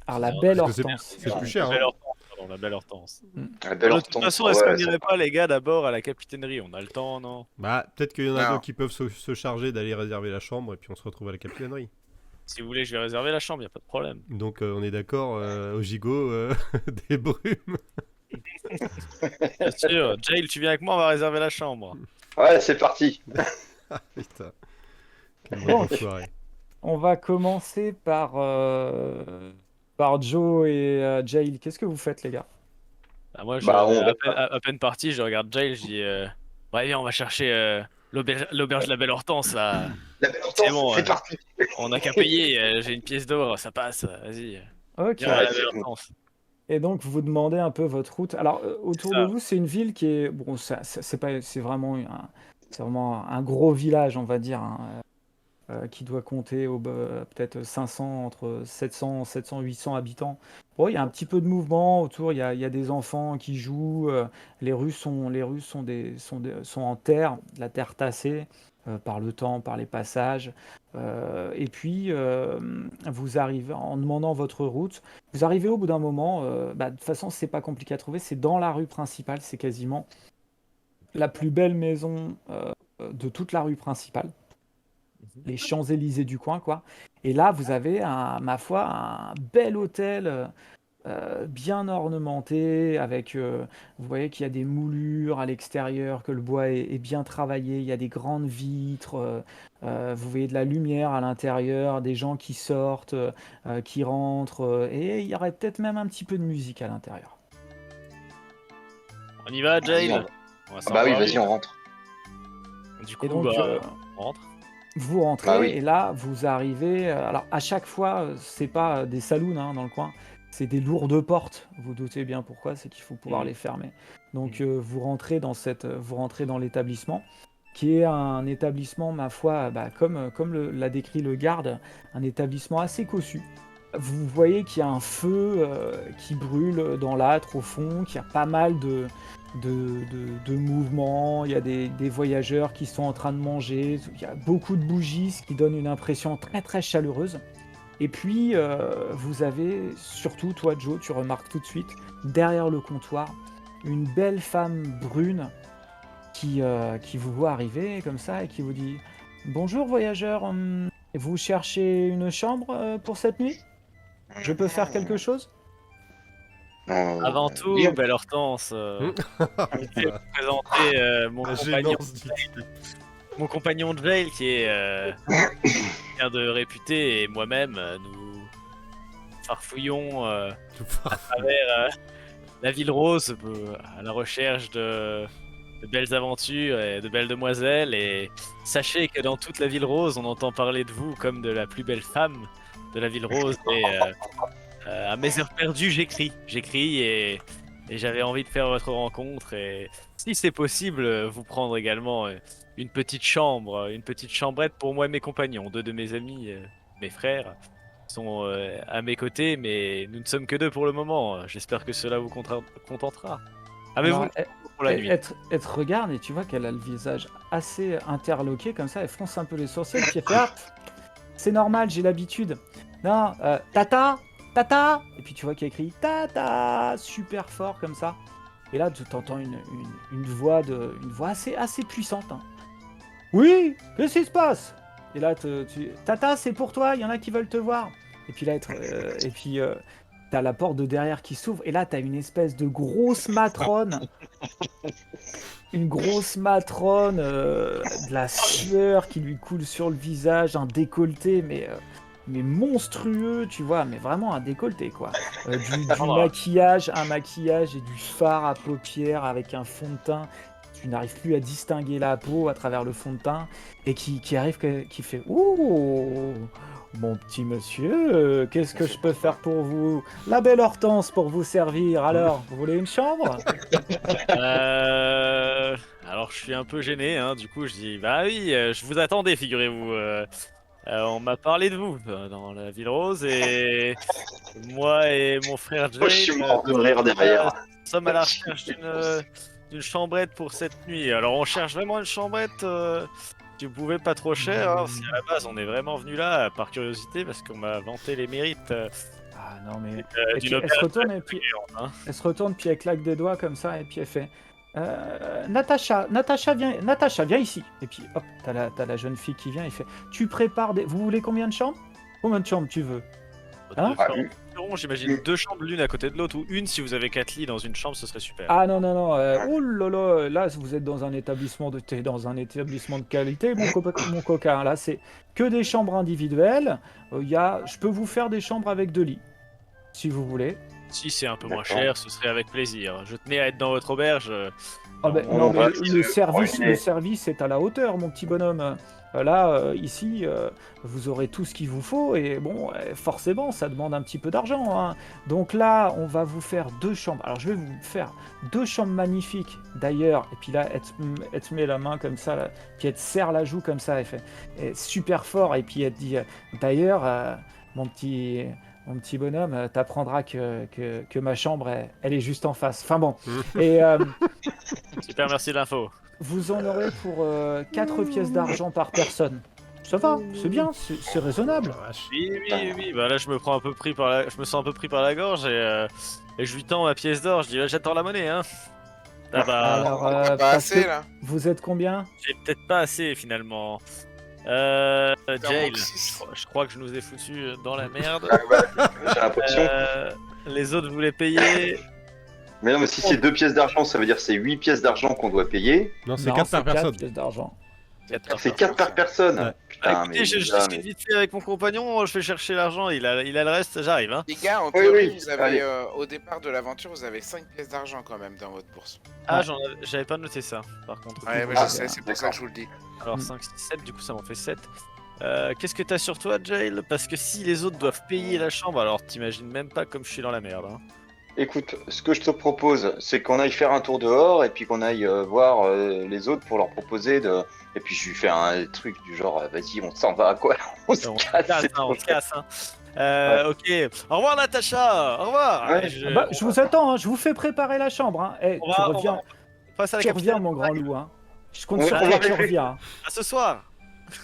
A: Alors, la
C: Non,
A: Belle
D: Parce que
A: Hortense.
D: c'est plus
C: La
D: cher.
C: belle
D: Hein.
C: Hortense, pardon, la belle Hortense.
B: La Belle
C: De toute
B: Hortense,
C: façon, est-ce qu'on
B: ouais,
C: n'irait pas, les gars, d'abord à la capitainerie? On a le temps, non?
D: Bah peut-être qu'il y en a
E: Non.
D: deux qui peuvent se charger d'aller réserver la chambre et puis on se retrouve à la capitainerie.
C: Si vous voulez, je vais réserver la chambre, y a pas de problème.
D: Donc on est d'accord au gigot des brumes.
C: Bien sûr, Jail, tu viens avec moi, on va réserver la chambre.
B: Ouais, c'est parti.
D: Putain, quel
A: Bon.
D: bon enfoiré.
A: On va commencer par Joe et Jail. Qu'est-ce que vous faites, les gars?
C: Bah, moi,
B: Bah, on va
C: à peine parti, je regarde Jail, je dis ouais, viens, on va chercher l'auberge de la Belle Hortense, là.
B: La Belle
C: C'est
B: Hortense,
C: bon,
B: c'est parti.
C: On n'a qu'à payer, j'ai une pièce d'or, ça passe, vas-y.
A: Ok.
C: Viens à la
B: Ouais,
C: Belle
B: c'est bon.
C: Hortense.
A: Et donc, vous demandez un peu votre route. Alors, autour de
C: ça.
A: vous, c'est une ville qui est. Bon, c'est pas, c'est vraiment un gros village, on va dire, hein, qui doit compter peut-être 500, entre 700, 800 habitants. Bon, il y a un petit peu de mouvement autour, il y a des enfants qui jouent. Les rues sont en terre, de la terre tassée par le temps, par les passages. Et puis, vous arrivez, en demandant votre route, vous arrivez au bout d'un moment. De toute façon, c'est pas compliqué à trouver, c'est dans la rue principale, c'est quasiment la plus belle maison de toute la rue principale, les Champs-Élysées du coin, quoi. Et là, vous avez, ma foi, un bel hôtel bien ornementé avec, vous voyez qu'il y a des moulures à l'extérieur, que le bois est bien travaillé. Il y a des grandes vitres, vous voyez de la lumière à l'intérieur, des gens qui sortent, qui rentrent, et il y aurait peut-être même un petit peu de musique à l'intérieur.
C: On y va,
B: Vas-y,
C: Jail? On va
B: Ah bah oui,
C: savoir.
B: vas-y, on rentre.
C: Du
A: Et
C: coup,
A: donc,
C: on rentre.
A: vous rentrez
B: Bah oui.
A: et là, vous arrivez, alors à chaque fois, c'est pas, des saloons, hein, dans le coin, c'est des lourdes portes. Vous doutez bien pourquoi, c'est qu'il faut pouvoir
C: Mmh.
A: les fermer. Donc, vous rentrez vous rentrez dans l'établissement, qui est un établissement, ma foi, bah, comme l'a décrit le garde, un établissement assez cossu. Vous voyez qu'il y a un feu, qui brûle dans l'âtre au fond, qu'il y a pas mal de mouvements, il y a des voyageurs qui sont en train de manger, il y a beaucoup de bougies, ce qui donne une impression très très chaleureuse. Et puis, vous avez, surtout toi Joe, tu remarques tout de suite, derrière le comptoir, une belle femme brune qui vous voit arriver comme ça et qui vous dit « Bonjour voyageurs, vous cherchez une chambre pour cette nuit? Je peux faire quelque chose ?»
C: Avant tout,
B: oui,
C: belle Hortense,
D: Hum.
C: je vais vous présenter
D: La gênance du type.
C: mon compagnon de Jail qui est quelqu'un de réputé, et moi-même, nous farfouillons à travers la ville rose à la recherche de belles aventures et de belles demoiselles. Et sachez que dans toute la ville rose, on entend parler de vous comme de la plus belle femme de la ville rose. Et à mes heures perdues, j'écris et j'avais envie de faire votre rencontre. Et si c'est possible, vous prendre également une petite chambre, une petite chambrette pour moi et mes compagnons. Deux de mes amis, mes frères, sont à mes côtés, mais nous ne sommes que deux pour le moment. J'espère que cela vous contentera. Avez-vous
A: Alors,
C: pour la nuit?
A: elle te regarde et tu vois qu'elle a le visage assez interloqué comme ça, elle fronce un peu les sourcils, puis elle fait « Ah, c'est normal, j'ai l'habitude. Non, Tata, Tata !» Et puis tu vois qu'il y a écrit « Tata !» super fort comme ça. Et là, tu entends une voix assez puissante. Hein. Oui, qu'est-ce qui se passe? Et là, Tata, c'est pour toi, il y en a qui veulent te voir. Et puis là, t'as la porte de derrière qui s'ouvre, et là, t'as une espèce de grosse matrone. Une grosse matrone, de la sueur qui lui coule sur le visage, un décolleté, mais monstrueux, tu vois, mais vraiment un décolleté, quoi. Du maquillage, un maquillage et du fard à paupières avec un fond de teint. Tu n'arrives plus à distinguer la peau à travers le fond de teint, et qui arrive, qui fait « Ouh, mon petit monsieur, qu'est-ce que je peux faire pour vous? La belle Hortense pour vous servir, alors, vous voulez une chambre ?»
C: Alors je suis un peu gêné, hein, du coup je dis bah oui, je vous attendais, figurez-vous. On m'a parlé de vous dans la ville rose, et moi et mon frère
B: Moi, je suis
C: Jane
B: mort de rire derrière.
C: sommes à la recherche d'une chambrette pour cette nuit. Alors on cherche vraiment une chambrette, si vous pouvez, pas trop cher, hein, si à la base on est vraiment venu là par curiosité parce qu'on m'a vanté les mérites
A: Ah non, mais... Et puis,
C: d'une
A: elle se
C: auberge
A: retourne, et puis
C: hein.
A: elle se retourne, puis elle claque des doigts comme ça, et puis elle fait Natacha, viens ici. Et puis hop, t'as la jeune fille qui vient et fait tu prépares des. Vous voulez combien de chambres? Combien de chambres tu veux? Hein?
C: Deux chambres environ, j'imagine 2 chambres l'une à côté de l'autre, ou une si vous avez 4 lits dans une chambre, ce serait super.
A: Ah non, non, non, oh là là, là vous êtes dans un établissement t'es dans un établissement de qualité, mon coquin. Là, c'est que des chambres individuelles. Je peux vous faire des chambres avec 2 lits, si vous voulez.
C: Si c'est un peu moins
B: D'accord.
C: cher, ce serait avec plaisir. Je tenais à être dans votre auberge.
A: Ah ben,
B: On
A: non,
B: va
A: mais
B: essayer
A: le
B: de
A: service
B: coordonner.
A: est à la hauteur, mon petit bonhomme. Là, ici, vous aurez tout ce qu'il vous faut, et bon, forcément, ça demande un petit peu d'argent. Hein. Donc là, on va vous faire 2 chambres. Alors, je vais vous faire 2 chambres magnifiques, d'ailleurs. Et puis là, elle te met la main comme ça, là, puis elle te serre la joue comme ça, elle fait super fort, et puis elle te dit, d'ailleurs, mon petit bonhomme, t'apprendras que ma chambre, elle est juste en face. Enfin bon. Et
C: Super, merci de l'info.
A: vous en aurez pour 4 pièces d'argent par personne. Ça va, c'est bien, c'est raisonnable.
D: Oh, la vache.
C: Oui, bah là je me sens un peu pris par la gorge, et je lui tends ma pièce d'or, je dis j'attends la monnaie, hein. Ah bah,
A: Alors,
E: Pas
A: parce
E: assez
A: que
E: là.
A: vous êtes combien?
C: j'ai peut-être pas assez finalement. Jail,
E: manque 6.
C: je crois que je nous ai foutu dans la merde.
B: J'ai l'impression.
C: Les autres voulaient payer.
B: Mais non, mais si c'est 2 pièces d'argent, ça veut dire que c'est 8 pièces d'argent qu'on doit payer.
D: Non, c'est
A: Non,
D: 4 par personne.
A: pièces d'argent.
B: C'est 4 par personne.
D: Ouais.
B: Putain,
C: Écoutez,
B: mais
C: je
B: déjà,
C: discute
B: mais-
C: vite fait avec mon compagnon, je vais chercher l'argent, il a le reste, j'arrive. Hein.
E: Les gars, en
B: Oui,
E: théorie,
B: oui,
E: vous avez,
B: allez.
E: au départ de l'aventure, vous avez 5 pièces d'argent quand même dans votre bourse.
C: Ah,
A: Ouais.
C: j'avais pas noté ça, par contre.
E: Ouais, mais
B: Ah,
E: je sais, c'est pour ça que je vous le dis.
C: Alors
A: Mm.
C: 5, 6, 7, du coup ça m'en fait 7. Qu'est-ce que t'as sur toi, Jail? Parce que si les autres doivent payer la chambre, alors t'imagines même pas comme je suis dans la merde. Hein.
B: Écoute, ce que je te propose, c'est qu'on aille faire un tour dehors et puis qu'on aille voir les autres pour leur proposer de. Et puis je lui fais un truc du genre, vas-y, on s'en va, quoi. On se
C: On se
B: casse.
C: casse,
B: c'est
C: hein, on
B: trop
C: se casse. Hein. Ok, au revoir Natacha, au revoir.
B: Ouais.
A: Je vous attends, hein, je vous fais préparer la chambre. Hein. Eh,
C: On
A: tu
C: va-
A: reviens,
C: on passe à la
A: tu reviens,
C: capitale.
A: mon grand loup. Hein. Je compte
B: Ouais,
A: sur
B: on
A: toi,
B: va
A: tu
B: rêver.
A: reviens. Hein.
C: À ce soir.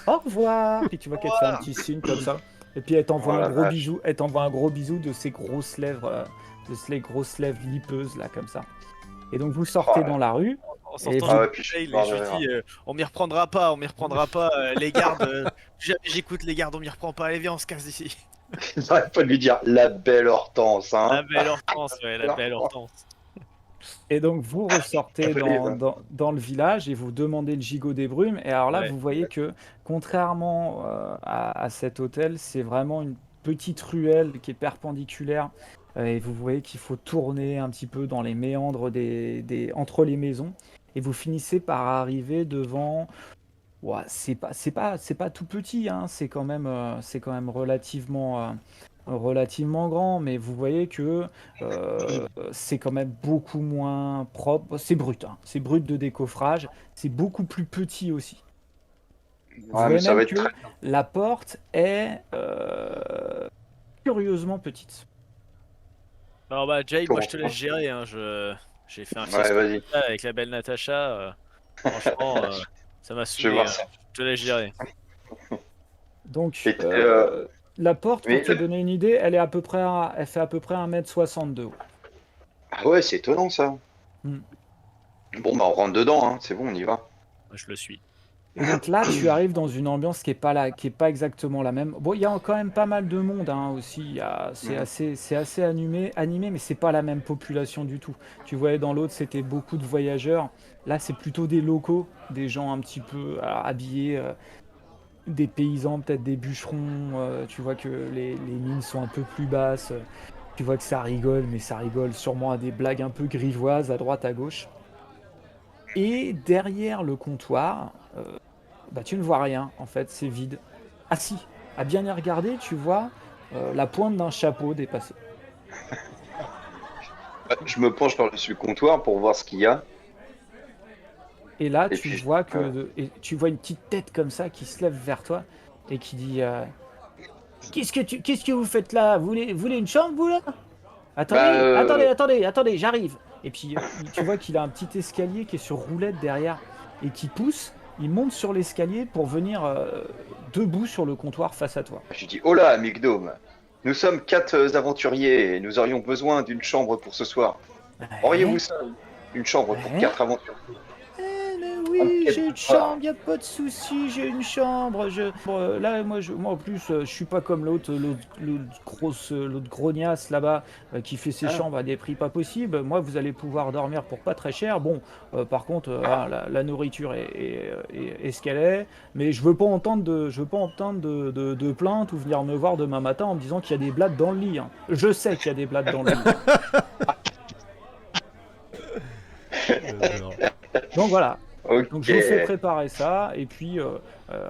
A: Au revoir. Puis tu vois qu'elle te fait un petit signe comme ça. Et puis elle t'envoie
B: Oh
A: un
B: la
A: gros
B: vache.
A: bisou. Elle t'envoie un gros bisou de ses grosses lèvres, lipeuses là comme ça. Et donc vous sortez
B: Oh là.
A: dans la rue.
C: En
A: Et
C: sortant,
B: Ah
C: je
B: ouais, puis je
C: Jail
B: suis
C: et
B: mort
C: je
B: de
C: lui
B: rire.
C: dis on m'y reprendra pas, les gardes. Jamais j'écoute les gardes, on m'y reprend pas. Allez, viens, on se casse d'ici.
B: J'arrête pas de lui dire la belle Hortense, hein.
C: La belle Hortense, ouais, la belle Hortense.
A: Et donc vous ressortez
B: Appelez, va.
A: dans le village et vous demandez le gigot des brumes. Et alors là,
C: Ouais.
A: vous voyez que contrairement à cet hôtel, c'est vraiment une petite ruelle qui est perpendiculaire. Et vous voyez qu'il faut tourner un petit peu dans les méandres entre les maisons. Et vous finissez par arriver devant. Ouais, c'est pas tout petit, hein. C'est quand même relativement grand, mais vous voyez que c'est quand même beaucoup moins propre. C'est brut, hein. C'est brut de décoffrage. C'est beaucoup plus petit aussi. Vous
B: Ouais, mais
A: voyez
B: ça va
A: même
B: être
A: que
B: très.
A: la porte est curieusement petite.
C: Non, bah, Jay, moi
B: Comment
C: je te laisse gérer. Hein. J'ai fait un
B: Ouais,
C: fiasco
B: vas-y.
C: avec la belle Natacha. Franchement, ça m'a
B: Je vais
C: saoulé.
B: voir
C: Hein.
B: ça.
C: Je te laisse gérer.
A: Donc,
B: Et,
A: la porte, pour
B: mais-
A: te donner une idée, elle fait à peu près 1,60 m de haut.
B: Ah ouais, c'est étonnant ça.
A: Hmm.
B: Bon, bah on rentre dedans, hein. C'est bon, on y va.
C: Je le suis.
A: Et donc là, tu arrives dans une ambiance qui est pas exactement la même. Bon, il y a quand même pas mal de monde hein, aussi. C'est assez animé, mais c'est pas la même population du tout. Tu voyais dans l'autre, c'était beaucoup de voyageurs. Là, c'est plutôt des locaux, des gens un petit peu habillés, des paysans, peut-être des bûcherons. Tu vois que les mines sont un peu plus basses. Tu vois que ça rigole, mais ça rigole sûrement à des blagues un peu grivoises à droite, à gauche. Et derrière le comptoir, bah, tu ne vois rien, en fait, c'est vide. Ah si, à bien y regarder, tu vois la pointe d'un chapeau dépasser.
B: Je me penche par-dessus le comptoir pour voir ce qu'il y a.
A: Et là,
B: Et
A: tu
B: puis,
A: vois et tu vois une petite tête comme ça qui se lève vers toi et qui dit qu'est-ce que vous faites là? Vous voulez une chambre, vous là? Attendez, attendez, j'arrive. Et puis tu vois qu'il a un petit escalier qui est sur roulette derrière et qui pousse. Il monte sur l'escalier pour venir debout sur le comptoir face à toi.
B: Je lui dis, oh là, Migdome, nous sommes 4 aventuriers et nous aurions besoin d'une chambre pour ce soir. Auriez-vous ça? Une chambre pour
A: Ouais.
B: 4 aventuriers?
A: Mais oui, j'ai une chambre, y a pas de souci, j'ai une chambre. Là, moi en plus, je suis pas comme l'autre grognasse là-bas qui fait ses chambres à des prix pas possibles. Moi, vous allez pouvoir dormir pour pas très cher. Bon, par contre, la nourriture est ce qu'elle est, mais je veux pas entendre de plaintes ou venir me voir demain matin en me disant qu'il y a des blattes dans le lit. Hein. Je sais qu'il y a des blattes dans le lit.
D: Alors,
A: Donc voilà.
B: Ok.
A: Donc je vous fais préparer ça, et puis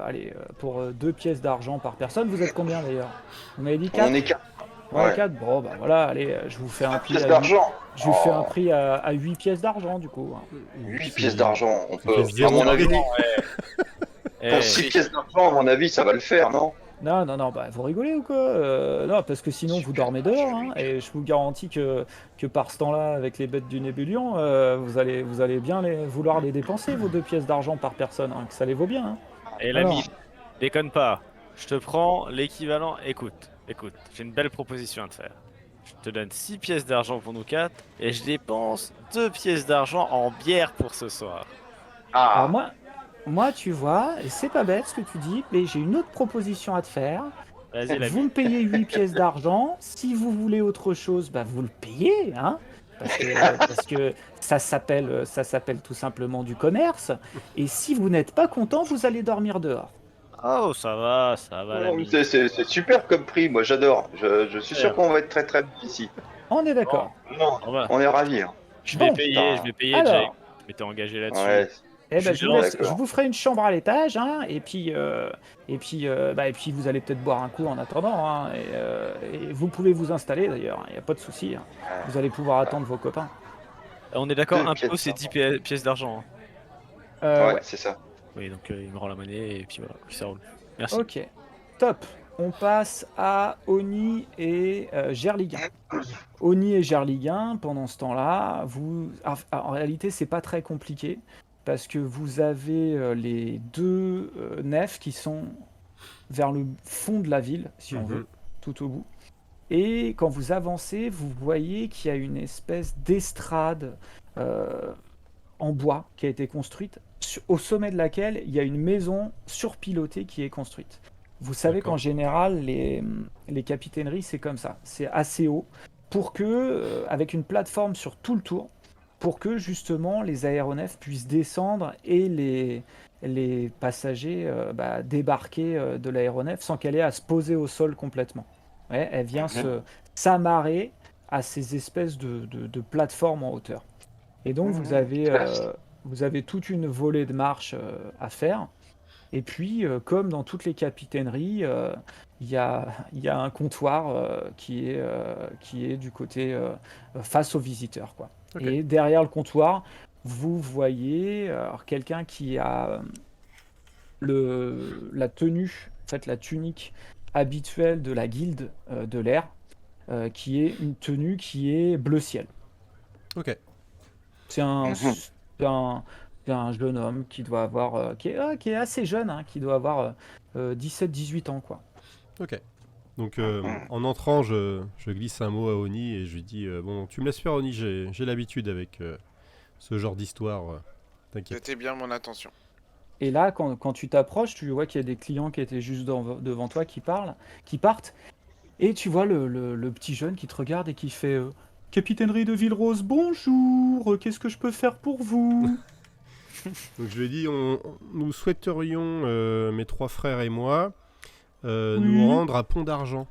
A: allez, pour 2 pièces d'argent par personne, vous êtes combien d'ailleurs? Vous m'avez dit 4?
B: On est 4.
A: Ouais,
B: ouais.
A: 4. Bon bah voilà, allez, je vous fais un prix
B: Pièces
A: à
B: d'argent.
A: je vous fais un prix à 8 pièces d'argent du coup. Hein.
B: 8 pièces d'argent. On peut,
D: pièces
B: à mon
D: d'argent.
B: avis,
C: Eh,
B: pour 6 pièces d'argent, à mon avis, ça va le faire, non?
A: Non, bah vous rigolez ou quoi? Non, parce que sinon vous dormez dehors, hein, et je vous garantis que par ce temps-là, avec les bêtes du Nébulion, vous allez bien vouloir les dépenser, vos 2 pièces d'argent par personne, hein, que ça les vaut bien. Hein.
C: Et
A: Alors.
C: l'ami, déconne pas. Je te prends l'équivalent. Écoute, j'ai une belle proposition à te faire. Je te donne 6 pièces d'argent pour nous 4 et je dépense 2 pièces d'argent en bière pour ce soir.
A: Alors
B: Ah,
A: moi, tu vois, et c'est pas bête ce que tu dis, mais j'ai une autre proposition à te faire.
C: Vas-y, la
A: Vous me payez 8 pièces d'argent. Si vous voulez autre chose, bah vous le payez, hein. Parce que ça s'appelle tout simplement du commerce. Et si vous n'êtes pas content, vous allez dormir dehors.
C: Oh, ça va,
B: Non, mais
C: l'ami.
B: c'est super comme prix, moi j'adore. Je suis sûr
C: Super.
B: qu'on va être très très bien ici.
A: On est
C: Bon,
A: d'accord.
B: Non,
C: on va.
B: on est ravis. Hein.
C: Je
A: Bon,
B: Putain.
C: vais payer, Jake.
A: alors,
C: Je m'étais engagé là-dessus.
B: Ouais,
A: eh ben,
C: Julien,
A: je
B: d'accord.
A: vous ferai une chambre à l'étage, hein, et puis vous allez peut-être boire un coup en attendant, hein, et vous pouvez vous installer d'ailleurs, il n'y a pas de souci, hein. Vous allez pouvoir attendre vos copains.
C: on est d'accord,
B: 2
C: un
B: pièces
C: pot c'est
B: d'argent.
C: 10 pièces d'argent. Hein.
B: Ouais,
A: Ouais,
B: c'est ça.
C: Oui, donc il me rend la monnaie et puis voilà, puis ça roule. Merci.
A: ok, top. On passe à Oni et Gerliguin. Oni et Gerliguin, pendant ce temps-là, en réalité, c'est pas très compliqué parce que vous avez les deux nefs qui sont vers le fond de la ville, si on veut, tout au bout. Et quand vous avancez, vous voyez qu'il y a une espèce d'estrade en bois qui a été construite, au sommet de laquelle il y a une maison surpilotée qui est construite. Vous savez
D: D'accord.
A: qu'en général, les capitaineries, c'est comme ça. C'est assez haut pour que, avec une plateforme sur tout le tour, pour que justement les aéronefs puissent descendre et les passagers débarquer de l'aéronef sans qu'elle ait à se poser au sol complètement. Ouais, elle vient s'amarrer à ces espèces de plateformes en hauteur. Et donc vous avez toute une volée de marches à faire. Et puis, comme dans toutes les capitaineries, il y a un comptoir qui est du côté face aux visiteurs, quoi.
D: Ok.
A: Et derrière le comptoir, vous voyez quelqu'un qui a la tenue, en fait la tunique habituelle de la guilde de l'air, qui est une tenue qui est bleu ciel.
D: Ok.
A: C'est un,
B: Mhm.
A: c'est un, c'est un jeune homme qui doit avoir, qui est assez jeune, hein, qui doit avoir 17-18 ans, quoi.
D: Ok. Donc en entrant, je glisse un mot à Oni et je lui dis bon, tu me laisses faire Oni, j'ai l'habitude avec ce genre d'histoire. T'inquiète.
E: C'était bien mon attention.
A: Et là, quand tu t'approches, tu vois qu'il y a des clients qui étaient juste devant toi qui partent, et tu vois le petit jeune qui te regarde et qui fait Capitainerie de Ville-Rose, bonjour, qu'est-ce que je peux faire pour vous?
D: Donc je lui ai dit nous souhaiterions, mes 3 frères et moi,
A: Oui.
D: nous rendre à Pont d'Argent.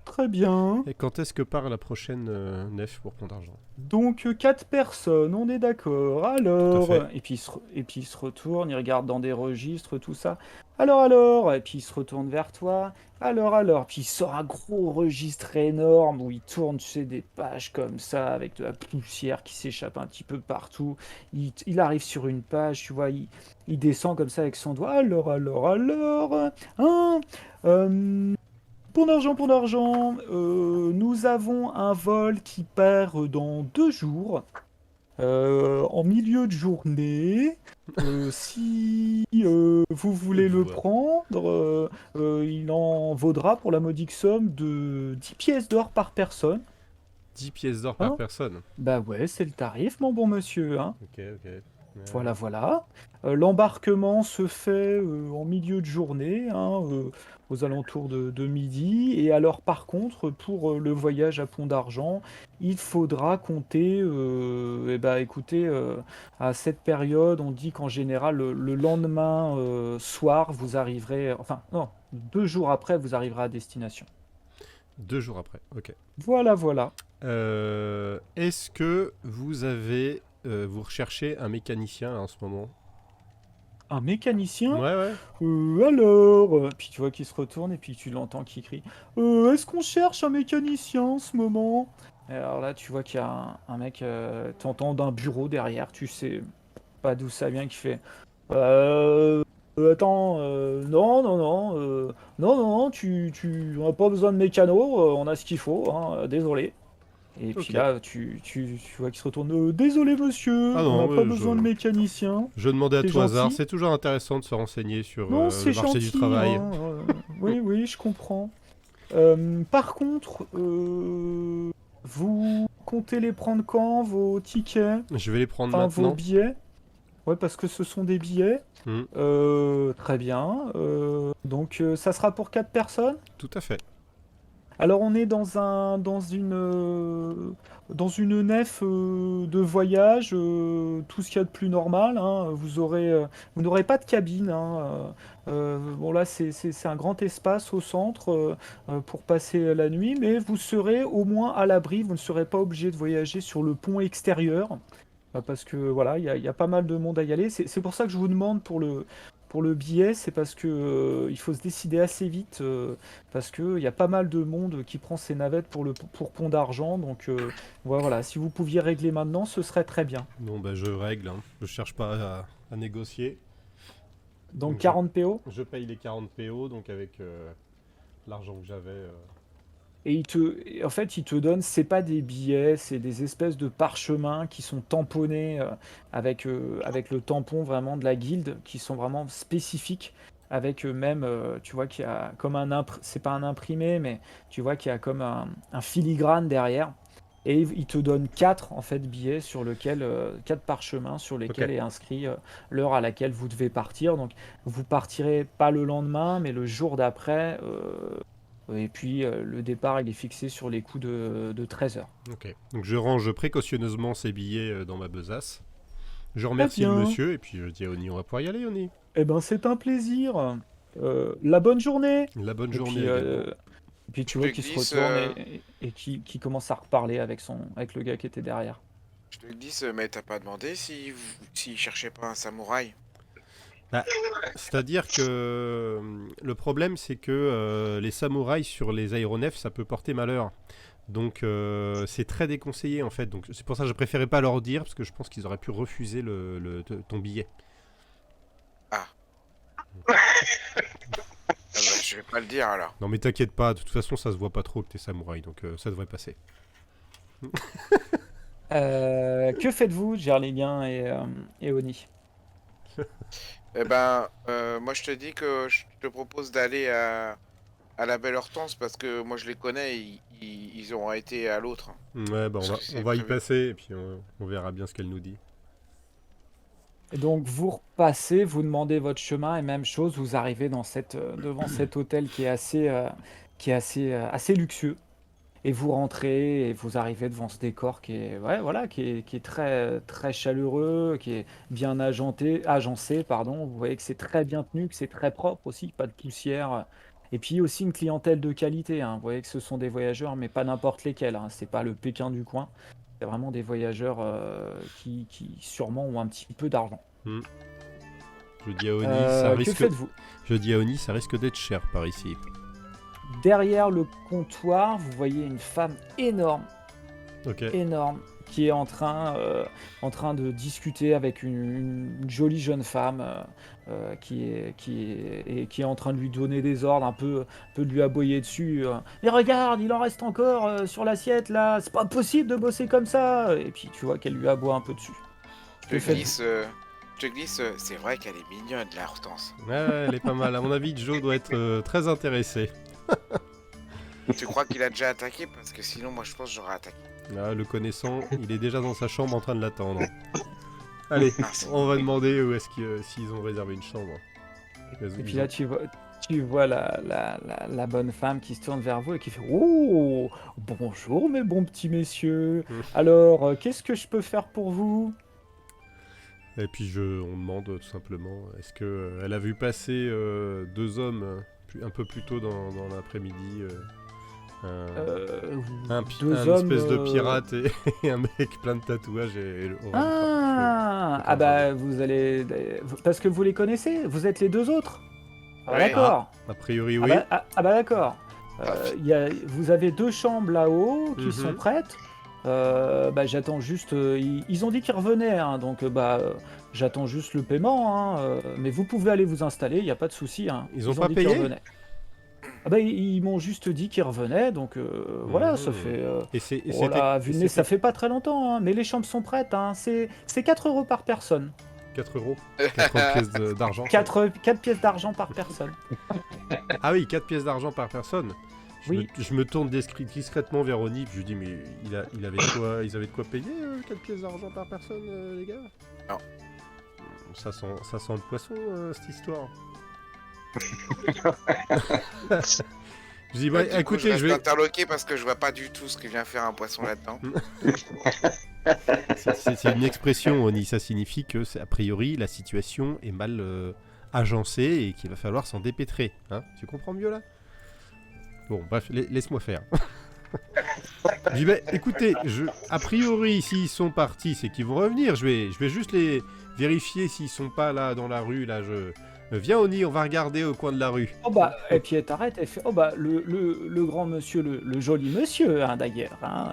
A: Très bien.
D: Et quand est-ce que part la prochaine nef pour Pont d'Argent?
A: Donc 4 personnes, on est d'accord. Alors,
D: Tout à
A: et puis il se retourne, il regarde dans des registres, tout ça. Alors, et puis il se retourne vers toi. Alors, puis il sort un gros registre énorme où il tourne, tu sais, des pages comme ça avec de la poussière qui s'échappe un petit peu partout. Il arrive sur une page, tu vois, il descend comme ça avec son doigt. Hein, pour d'argent, nous avons un vol qui part dans 2 jours, en milieu de journée. Si vous voulez le
D: Voix.
A: prendre, il en vaudra pour la modique somme de 10 pièces d'or par personne.
D: 10 pièces d'or par
A: Hein?
D: personne.
A: Bah ouais, c'est le tarif, mon bon monsieur, hein.
D: Ok.
A: Voilà. L'embarquement se fait en milieu de journée, hein, aux alentours de midi. Et alors, par contre, pour le voyage à Pont d'Argent, il faudra compter, écoutez, à cette période, on dit qu'en général, le lendemain soir, vous arriverez, enfin, non, 2 jours après, vous arriverez à destination.
D: 2 jours après. Ok.
A: Voilà.
D: Est-ce que vous avez vous recherchez un mécanicien là, en ce moment?
A: Un mécanicien?
D: Ouais.
A: Puis tu vois qu'il se retourne et puis tu l'entends qui crie est-ce qu'on cherche un mécanicien en ce moment? Et alors là, tu vois qu'il y a un mec, t'entends d'un bureau derrière, tu sais pas d'où ça vient, qui fait attends, non, on n'a pas besoin de mécano, on a ce qu'il faut, hein, désolé. Et puis
D: Ok.
A: là, tu vois qu'il se retourne désolé monsieur,
D: Ah
A: on
D: non,
A: n'a pas besoin de mécanicien.
D: je demandais à
A: C'est
D: tout hasard.
A: gentil.
D: C'est toujours intéressant de se renseigner sur
A: Non,
D: le
A: c'est
D: marché du
A: gentil,
D: travail.
A: hein, oui, je comprends. Par contre, vous comptez les prendre quand, vos tickets?
D: Je vais les prendre
A: Enfin, vos
D: maintenant.
A: billets? Ouais, parce que ce sont des billets.
D: Hmm.
A: Très bien. Donc, ça sera pour 4 personnes.
D: Tout à fait.
A: Alors, on est dans une nef de voyage, tout ce qu'il y a de plus normal, hein. Vous n'aurez pas de cabine, hein. Bon, là, c'est un grand espace au centre pour passer la nuit, mais vous serez au moins à l'abri. Vous ne serez pas obligé de voyager sur le pont extérieur. Parce que voilà, il y a pas mal de monde à y aller. C'est pour ça que je vous demande pour le billet, c'est parce que il faut se décider assez vite, parce qu'il y a pas mal de monde qui prend ces navettes pour Pont d'Argent. Donc voilà, si vous pouviez régler maintenant, ce serait très bien.
D: Bon, bah, je règle, hein. Je cherche pas à négocier.
A: Donc
D: Donc,
A: 40 PO.
D: je paye les 40 PO, donc avec l'argent que j'avais.
A: Et en fait, il te donne, c'est pas des billets, c'est des espèces de parchemins qui sont tamponnés avec le tampon vraiment de la guilde, qui sont vraiment spécifiques, avec même, tu vois, qu'il y a comme c'est pas un imprimé, mais tu vois qu'il y a comme un filigrane derrière. Et il te donne 4 en fait billets sur lequel, 4 parchemins sur lesquels
D: Ok.
A: est inscrit l'heure à laquelle vous devez partir. Donc vous partirez pas le lendemain, mais le jour d'après. Et puis le départ, il est fixé sur les coups de 13 heures.
D: Ok. Donc je range précautionneusement ces billets dans ma besace. Je
A: Très
D: remercie le
A: bien.
D: monsieur et puis je dis à Oni, on va pouvoir y aller, Oni.
A: Eh ben, c'est un plaisir. La bonne journée.
D: La bonne
A: Et
D: journée
A: puis,
D: également.
A: tu
E: Je
A: vois
E: te
A: qu'il se
E: glisse,
A: retourne et qui commence à reparler avec le gars qui était derrière.
E: je te le dis, mais t'as pas demandé s'il cherchait pas un samouraï.
D: Bah, c'est-à-dire que le problème, c'est que les samouraïs sur les aéronefs, ça peut porter malheur. Donc c'est très déconseillé en fait. Donc c'est pour ça que je préférais pas leur dire parce que je pense qu'ils auraient pu refuser ton billet.
E: Ah. Ah bah, je vais pas le dire alors.
D: Non mais t'inquiète pas, de toute façon ça se voit pas trop que t'es samouraï, donc ça devrait passer.
A: Que faites-vous, Gerlingen et Oni?
E: Eh ben, moi je te dis que je te propose d'aller à la Belle Hortense parce que moi je les connais, ils ont été à l'autre.
D: Ouais, bah
E: Parce que
D: on
E: c'est
D: va y
E: prévu.
D: passer et puis on verra bien ce qu'elle nous dit.
A: Et donc vous repassez, vous demandez votre chemin et même chose, vous arrivez devant cet hôtel qui est assez luxueux. Et vous rentrez et vous arrivez devant ce décor ouais, voilà, qui est très, très chaleureux, qui est bien agencé, pardon. Vous voyez que c'est très bien tenu, que c'est très propre aussi, pas de poussière. Et puis aussi une clientèle de qualité, hein. Vous voyez que ce sont des voyageurs, mais pas n'importe lesquels, hein. C'est pas le Pékin du coin. C'est vraiment des voyageurs qui sûrement ont un petit peu d'argent.
D: Hmm. Je dis à Oni, ça
A: Que
D: risque.
A: faites-vous?
D: Je dis à Oni, ça risque d'être cher par ici.
A: Derrière le comptoir, vous voyez une femme énorme,
D: Ok.
A: énorme, qui est en train de discuter avec une jolie jeune femme qui est en train de lui donner des ordres, un peu de lui aboyer dessus. Mais regarde, il en reste encore sur l'assiette là, c'est pas possible de bosser comme ça. Et puis tu vois qu'elle lui aboie un peu dessus.
E: Je
A: Que
E: te
A: faites-vous?
E: glisse, c'est vrai qu'elle est mignonne la Hortense.
D: Ouais, elle est pas mal. À mon avis, Joe doit être très intéressé.
E: Tu crois qu'il a déjà attaqué? Parce que sinon moi je pense que j'aurais attaqué.
D: Ah, le connaissant, il est déjà dans sa chambre en train de l'attendre. Allez,
E: Ah, c'est-
D: on va demander où est-ce s'ils ont réservé une chambre.
A: Et puis là, tu vois la bonne femme qui se tourne vers vous et qui fait Oh, bonjour mes bons petits messieurs. Alors, qu'est-ce que je peux faire pour vous?
D: Et puis on demande tout simplement, est-ce que elle a vu passer deux hommes un peu plus tôt dans l'après-midi,
A: Euh,
D: un
A: deux hommes.
D: espèce de pirate et un mec plein de tatouages et aura
A: Ah, bah vous allez. Parce que vous les connaissez, vous êtes les deux autres. Ah,
E: Ouais.
A: d'accord.
D: a priori
A: Ah
D: oui.
A: bah d'accord. Vous avez 2 chambres là-haut qui sont
D: Mhm.
A: prêtes. Bah, j'attends juste. Ils ont dit qu'ils revenaient, hein, donc j'attends juste le paiement, hein, mais vous pouvez aller vous installer, il n'y a pas de souci, hein.
D: Ils ont
A: Ils
D: pas
A: dit qu'ils
D: payé?
A: revenaient. Ah bah, ils m'ont juste dit qu'ils revenaient, donc voilà, ça
D: Mhm.
A: fait.
D: Et
A: Oh
D: c'était
A: là, vu le nez, ça fait pas très longtemps, hein, mais les chambres sont prêtes, hein. C'est 4 € par personne.
D: 4 euros, 4 pièces d'argent.
A: 4 pièces d'argent par personne.
D: Ah oui, 4 pièces d'argent par personne.
A: Oui.
D: Je me tourne discrètement vers Oni, puis je lui dis, mais ils avaient de quoi payer 4 pièces d'argent par personne, les gars?
E: Non.
D: ça sent le poisson, cette histoire. Je dis, bah,
E: Du coup,
D: écoutez,
E: reste
D: je vais...
E: interloqué parce que je vois pas du tout ce que vient faire un poisson là-dedans.
D: C'est une expression, Oni. Ça signifie que, a priori, la situation est mal agencée et qu'il va falloir s'en dépêtrer. Hein, tu comprends mieux, là? Bon, bref, laisse-moi faire. Je dis, bah, écoutez, a priori, s'ils sont partis, c'est qu'ils vont revenir. Je vais juste les vérifier s'ils sont pas là dans la rue. Là, viens, Oni, on va regarder au coin de la rue.
A: Oh bah, et puis elle t'arrête, elle fait, oh bah, le grand monsieur, le joli monsieur, hein, d'ailleurs, hein,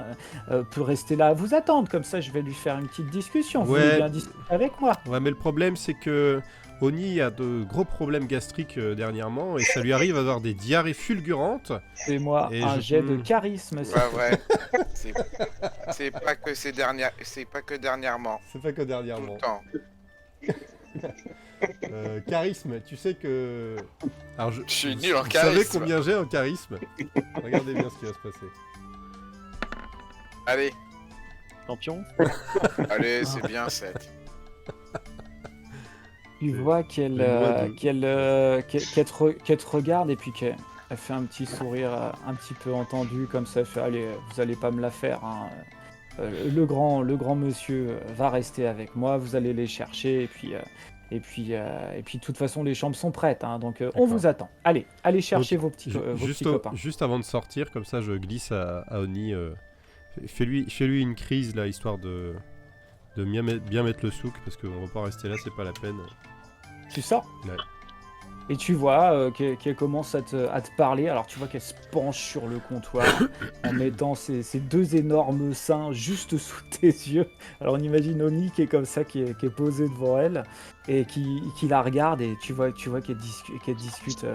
A: peut rester là à vous attendre, comme ça je vais lui faire une petite discussion, vous
D: Ouais.
A: voulez bien discuter avec moi?
D: Ouais, mais le problème, c'est que Oni a de gros problèmes gastriques dernièrement et ça lui arrive d'avoir des diarrhées fulgurantes.
A: C'est moi
D: Et
A: un
D: je-
A: jet de charisme,
E: Ouais, ouais. C'est pas que c'est pas que dernièrement.
D: C'est pas que
E: Tout
D: dernièrement.
E: le temps.
D: Charisme, tu sais que... Alors,
E: Je suis nul en
D: Vous savez
E: charisme.
D: combien j'ai en charisme? Regardez bien ce qui va se passer.
E: Allez,
C: Champion.
E: allez, c'est bien 7.
A: Tu
D: C'est
A: vois qu'elle
D: le moins de-
A: qu'elle te regarde et puis qu'elle fait un petit sourire un petit peu entendu comme ça, elle fait allez, vous allez pas me la faire, hein. Le grand monsieur va rester avec moi, vous allez les chercher et puis de toute façon les chambres sont prêtes, hein, donc on
D: D'accord.
A: vous attend. Allez chercher vos petits
D: Juste,
A: copains.
D: juste avant de sortir, comme ça, je glisse à Oni. Fais-lui une crise, là, histoire de bien mettre le souk, parce qu'on va pas rester là, c'est pas la peine.
A: Tu sors
D: Ouais.
A: et tu vois qu'elle commence à te parler. Alors tu vois qu'elle se penche sur le comptoir en mettant ses deux énormes seins juste sous tes yeux. Alors on imagine Oni qui est comme ça, qui est posé devant elle et qui la regarde et tu vois qu'elle discute.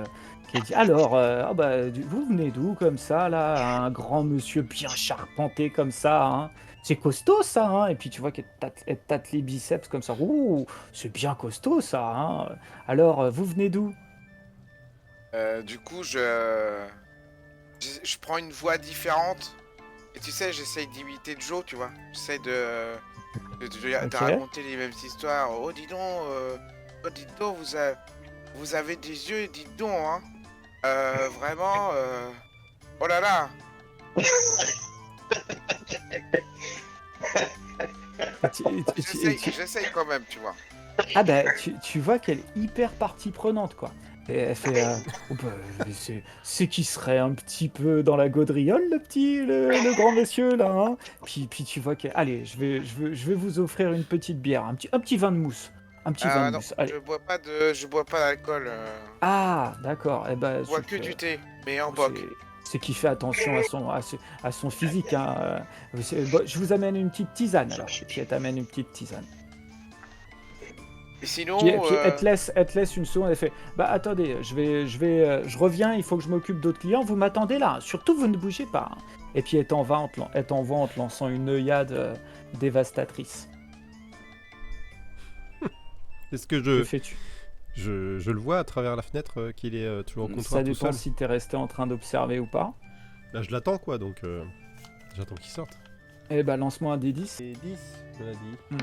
A: Qu'elle dit alors, ah bah, vous venez d'où comme ça là, un grand monsieur bien charpenté comme ça, hein. C'est costaud ça, hein. Et puis tu vois qu'elle elle tâte les biceps comme ça. Ouh, c'est bien costaud ça, hein. Alors, vous venez d'où?
E: Du coup, je prends une voix différente. Et tu sais, j'essaye d'imiter Joe, tu vois. J'essaye de
A: Ok.
E: raconter les mêmes histoires. Oh, dis donc, vous avez des yeux, dites donc, hein. Vraiment, oh là là. J'essaye quand même, tu vois.
A: Ah bah, tu vois qu'elle est hyper partie prenante, quoi. Et elle fait, oh bah, c'est qui serait un petit peu dans la gaudriole, le grand monsieur, là, hein. Puis tu vois que, allez, je vais vous offrir une petite bière, un petit vin de mousse. Un petit vin de
E: Non,
A: mousse, allez.
E: je bois pas d'alcool.
A: Ah, d'accord, eh ben,
E: Je bois que du thé, mais en boc.
A: c'est qu'il fait attention à son physique, hein. Bon, je vous amène une petite tisane, alors. Puis elle t'amène une petite tisane.
E: Et sinon,
A: Puis elle te laisse une seconde, elle fait bah attendez, je reviens, il faut que je m'occupe d'autres clients, vous m'attendez là, surtout vous ne bougez pas, hein. Et puis elle t'envoie en te lançant une œillade dévastatrice.
D: Est-ce que
A: Que fais-tu?
D: je le vois à travers la fenêtre qu'il est toujours au comptoir
A: Ça
D: tout
A: dépend
D: seul?
A: si t'es resté en train d'observer ou pas.
D: Là, je l'attends, quoi, donc j'attends qu'il sorte.
A: Eh bah lance-moi un D10.
D: C'est 10, on a dit.
A: Hmm.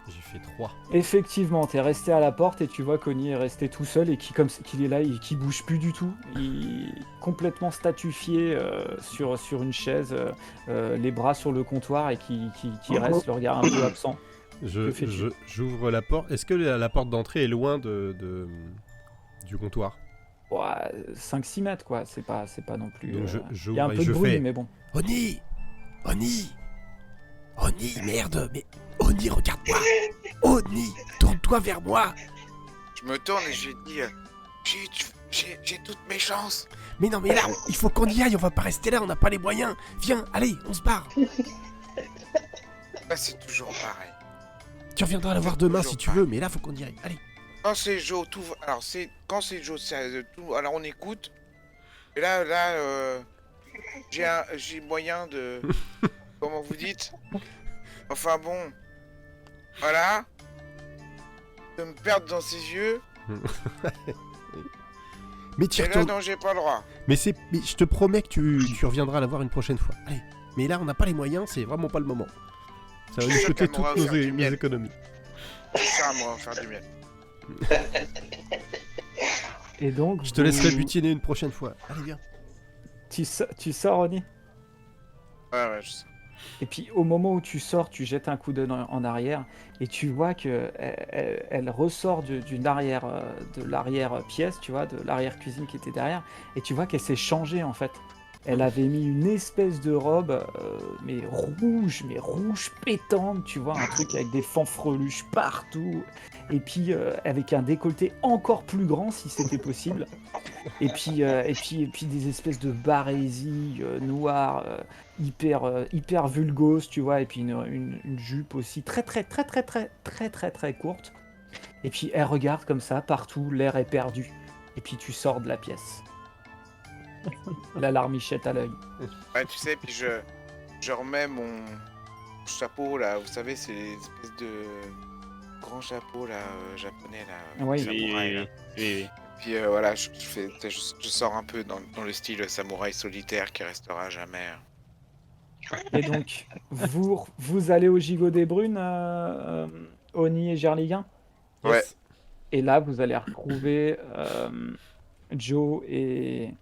D: J'ai fait 3.
A: Effectivement, t'es resté à la porte et tu vois qu'Oni est resté tout seul et qu'il est là, qui bouge plus du tout. Il est complètement statufié sur une chaise, les bras sur le comptoir et qui reste, le regard un peu absent. Que fais-tu?
D: J'ouvre la porte. Est-ce que la porte d'entrée est loin du comptoir?
A: Ouais, 5-6 mètres quoi, c'est pas non plus.
D: Donc
A: Il y a un
D: j'ouvre et
A: peu de
D: je
A: bruit,
D: fais
A: mais bon.
D: Oni, merde, mais Oni, regarde-moi. Oni, tourne-toi vers moi.
E: je me tourne et je lui dis j'ai toutes mes chances.
D: Mais non, mais là, il faut qu'on y aille. On va pas rester là. On n'a pas les moyens. Viens, allez, on se barre.
E: Bah, c'est toujours pareil.
D: Tu reviendras la voir demain
E: Toujours
D: si tu veux, mais là, faut qu'on y aille. Allez.
E: Quand c'est Joe, tout va... Alors, quand c'est Joe, tout... Alors, on écoute. Et là, j'ai moyen de... Comment vous dites? Enfin bon... Voilà. De me perdre dans ses yeux.
D: Mais tu
E: Et là,
D: retournes.
E: non, j'ai pas le droit.
D: Mais je te promets que tu reviendras la voir une prochaine fois. Allez. Mais là, on n'a pas les moyens. C'est vraiment pas le moment. Ça va nous
E: Je suis sûr
D: coûter
E: qu'elle m'aura
D: toutes
E: offert du
D: nos
E: miel.
D: économies.
E: C'est ça, moi, faire du miel.
A: Et donc,
D: Je te laisserai butiner une prochaine fois. Allez, viens.
A: tu sors, Oni.
E: Ouais, je sais.
A: Et puis au moment où tu sors, tu jettes un coup d'œil en arrière et tu vois que elle ressort d'une arrière, de l'arrière pièce, tu vois, de l'arrière cuisine qui était derrière, et tu vois qu'elle s'est changée en fait. Elle avait mis une espèce de robe, mais rouge pétante, tu vois, un truc avec des fanfreluches partout, et puis avec un décolleté encore plus grand si c'était possible. Et puis des espèces de barésies noires, hyper vulgose, tu vois, et puis une jupe aussi très courte. Et puis elle regarde comme ça, partout, l'air est perdu. Et puis tu sors de la pièce. La larmichette à l'œil.
E: Ouais, tu sais, puis je remets mon chapeau, là. Vous savez, c'est les espèces de grands chapeaux, là, japonais, là.
A: Oui.
E: samouraï, là.
C: Oui.
E: Puis voilà, je sors un peu dans le style samouraï solitaire qui restera jamais.
A: Et donc, vous allez au Gigot des Brunes, Oni et Gerliguin.
E: Ouais.
D: Yes.
A: Et là, vous allez retrouver Joe et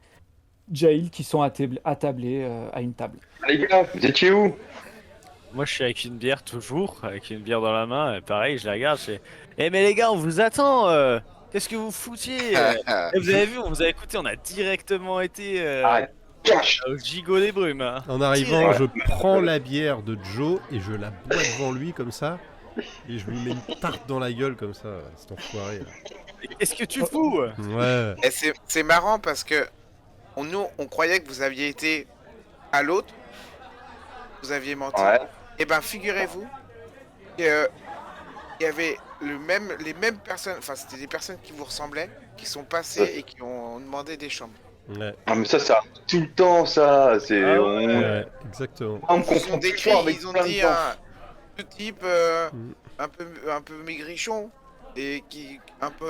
A: Jail qui sont attablés à une table.
B: Les gars, vous étiez où?
C: Moi, je suis avec une bière toujours, avec une bière dans la main. Et pareil, je la regarde. Je fais, eh mais les gars, on vous attend. Qu'est-ce que vous foutiez Eh, vous avez vu, on vous a écouté, on a directement été
B: Ah, cache!
C: au Gigot des Brumes. Hein.
D: En arrivant,
C: Direct.
D: je prends la bière de Joe et je la bois devant lui comme ça. Et je lui mets une tarte dans la gueule comme ça, cet enfoiré. Là.
C: Qu'est-ce que tu fous
D: Ouais.
E: Et c'est marrant parce que nous, on croyait que vous aviez été à l'autre, vous aviez menti.
B: Ouais.
E: Et ben, figurez-vous qu'il y avait les mêmes personnes, enfin, c'était des personnes qui vous ressemblaient, qui sont passées et qui ont demandé des chambres.
D: Ouais.
B: Ah, mais ça arrive tout le temps, ça. C'est.
C: Ah
D: Ouais, exactement.
B: On me
E: Ils ont
B: confond
E: décrit,
B: toujours avec
E: ils ont
B: plein de
E: dit
B: gens.
E: un type
D: Mm.
E: un peu maigrichon et qui un peu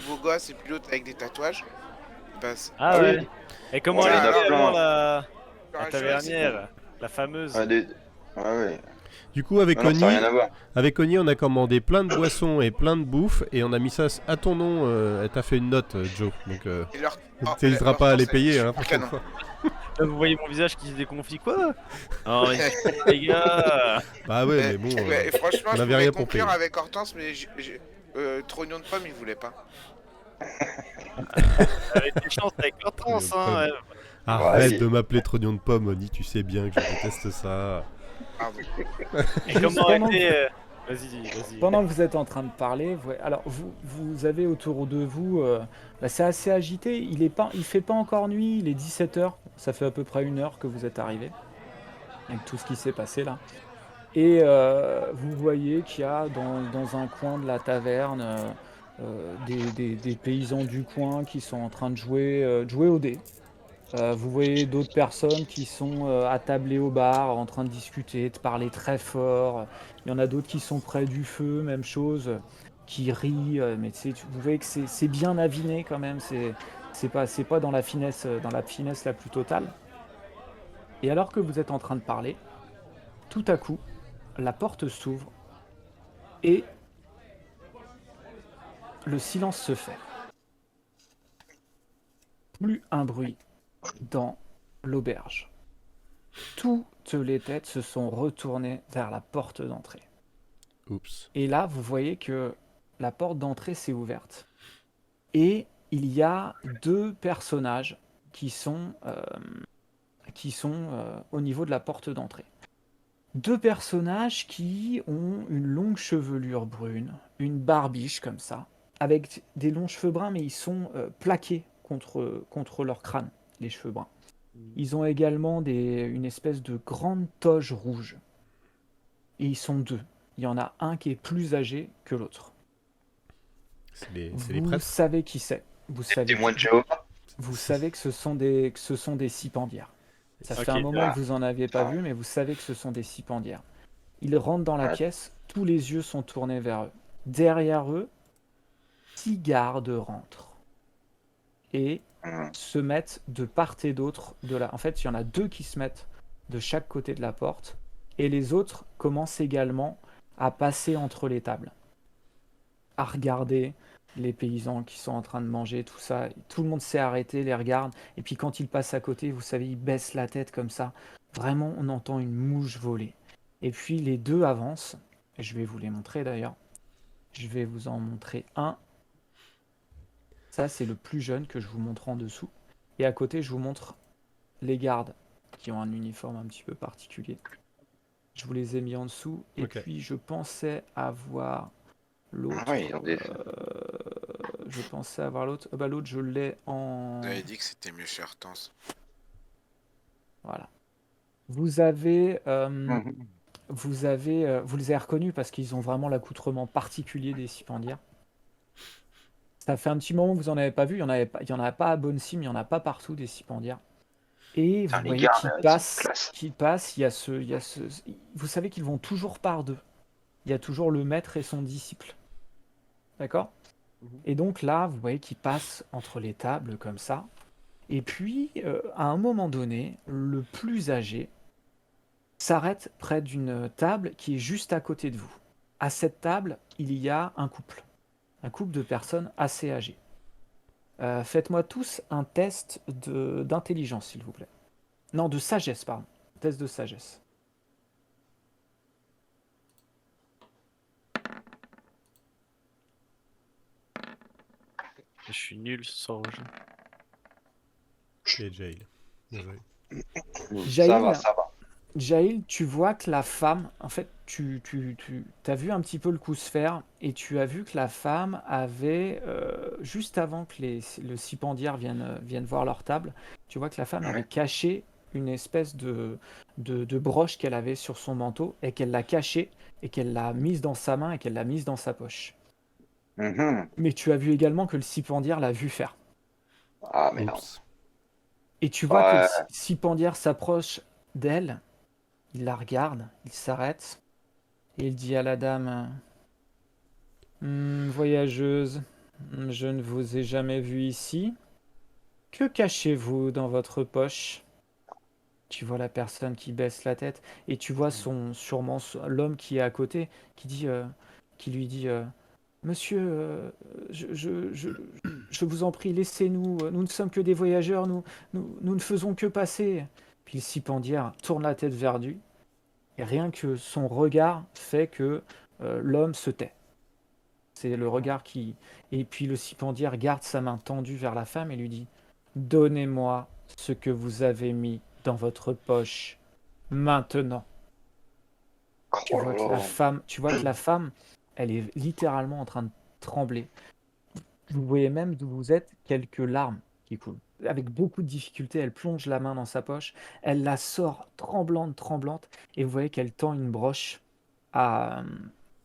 E: beau gosse et puis l'autre avec des tatouages. Bah,
C: Ah
B: oui.
C: ouais. Et comment
B: Ouais,
C: elle
B: il y en a
C: était
B: plein.
C: avant la
E: j'aurais
C: tavernière, la fameuse
B: Ouais, ouais.
D: Du coup, avec
B: Non, non, ça
D: Oni,
B: n'a rien à voir.
D: on a commandé plein de boissons et plein de bouffe et on a mis ça à ton nom. Elle t'a fait une note, Joe. Donc,
E: Et leur-
D: t'hésiteras
E: leur
D: pas à
E: temps,
D: les
E: c'est
D: payer,
E: super
D: hein, prochaine
E: canon.
D: fois.
C: Là, vous voyez mon visage qui se déconfie quoi. Oh mais les gars.
D: Bah ouais, mais bon.
E: Et franchement,
D: on
E: je
D: avait
E: pouvais
D: rien pour
E: conclure
D: payer.
E: avec Hortense, mais Trognon de pomme, il voulait pas.
C: Avec des chances avec Hortense hein. Ouais.
D: Arrête
B: Ouais,
D: de m'appeler Trognon de pomme, Oni, tu sais bien que je déteste ça.
E: Pardon.
C: Et comment
A: pendant-
C: était Vas-y.
A: Pendant que vous êtes en train de parler, alors vous avez autour de vous, c'est assez agité, il fait pas encore nuit, il est 17h, ça fait à peu près 1 heure que vous êtes arrivé, avec tout ce qui s'est passé là. Et vous voyez qu'il y a dans un coin de la taverne des paysans du coin qui sont en train de jouer au dé. Vous voyez d'autres personnes qui sont attablées au bar, en train de discuter, de parler très fort. Il y en a d'autres qui sont près du feu, même chose, qui rient. Mais vous voyez que c'est bien aviné quand même. C'est pas dans la finesse la plus totale. Et alors que vous êtes en train de parler, tout à coup, la porte s'ouvre et le silence se fait. Plus un bruit dans l'auberge. Toutes les têtes se sont retournées vers la porte d'entrée.
D: Oups.
A: Et là, vous voyez que la porte d'entrée s'est ouverte. Et il y a 2 personnages qui sont au niveau de la porte d'entrée. 2 personnages qui ont une longue chevelure brune, une barbiche comme ça, avec des longs cheveux bruns, mais ils sont plaqués contre leur crâne, les cheveux bruns. Ils ont également une espèce de grande toge rouge. Et ils sont 2. Il y en a un qui est plus âgé que l'autre.
D: C'est les
A: Vous
D: prêtres.
A: savez qui c'est. Vous savez,
B: Témoin de Jéhovah.
A: vous savez que ce sont des cipandières. Ça fait
C: Ok.
A: un moment que vous en aviez pas vu, mais vous savez que ce sont des cipandières. Ils rentrent dans la
B: Ouais.
A: pièce, tous les yeux sont tournés vers eux. Derrière eux, 6 gardes rentrent et se mettent de part et d'autre de la. En fait, il y en a 2 qui se mettent de chaque côté de la porte et les autres commencent également à passer entre les tables. à regarder les paysans qui sont en train de manger, tout ça. Tout le monde s'est arrêté, les regarde. Et puis quand il passe à côté, vous savez, il baisse la tête comme ça. Vraiment, on entend une mouche voler. Et puis les deux avancent. Et je vais vous les montrer d'ailleurs. Je vais vous en montrer un. Ça, c'est le plus jeune que je vous montre en dessous. Et à côté, je vous montre les gardes qui ont un uniforme un petit peu particulier. Je vous les ai mis en dessous. Et
D: Ok.
A: puis, je pensais avoir l'autre.
B: Ah oui, ils ont des-
A: Je pensais avoir l'autre. Ah bah, l'autre, je l'ai en.
E: Vous avez dit que c'était mieux chez Hortense.
A: Voilà. Vous avez.
B: Mhm.
A: Vous les avez reconnus parce qu'ils ont vraiment l'accoutrement particulier des Cipandières. Ça fait un petit moment que vous en avez pas vu. Il y en a pas à Bonne-Cime, il y en a pas partout des Cipandières. Et vous
B: Putain, les
A: voyez
B: gars, ils sont classe.
A: qu'ils passent. Vous savez qu'ils vont toujours par deux. Il y a toujours le maître et son disciple. D'accord? Et donc là, vous voyez qu'ils passent entre les tables comme ça. Et puis, à un moment donné, le plus âgé s'arrête près d'une table qui est juste à côté de vous. À cette table, il y a un couple de personnes assez âgées. Faites-moi tous un test d'intelligence, s'il vous plaît. Non, de sagesse, pardon. Test de sagesse.
C: Je suis nul sans rejet.
D: Et Jail. Désolé.
A: Jaïl,
B: Ça va.
A: Jaïl, tu vois que la femme, en fait, tu as vu un petit peu le coup se faire et tu as vu que la femme avait, juste avant que le cipandière vienne voir leur table, tu vois que la femme avait
B: Ouais.
A: caché une espèce de broche qu'elle avait sur son manteau et qu'elle l'a cachée et qu'elle l'a mise dans sa main et qu'elle l'a mise dans sa poche.
B: Mhm.
A: Mais tu as vu également que le cipandière l'a vu faire.
B: Ah, merde.
D: Oups.
A: Et tu vois que le
B: Ouais.
A: cipandière s'approche d'elle, il la regarde, il s'arrête et il dit à la dame: Voyageuse, je ne vous ai jamais vue ici. Que cachez-vous dans votre poche? Tu vois la personne qui baisse la tête et tu vois sûrement l'homme qui est à côté qui lui dit: Monsieur, je vous en prie, laissez-nous. Nous ne sommes que des voyageurs. Nous ne faisons que passer. Puis le cipandière tourne la tête vers lui et rien que son regard fait que l'homme se tait. C'est le regard qui. Et puis le cipandière garde sa main tendue vers la femme et lui dit: Donnez-moi ce que vous avez mis dans votre poche maintenant.
B: Oh là là.
A: Tu vois que la femme, elle est littéralement en train de trembler. Vous voyez même d'où vous êtes quelques larmes qui coulent. Avec beaucoup de difficulté, elle plonge la main dans sa poche, elle la sort tremblante, tremblante, et vous voyez qu'elle tend une broche à,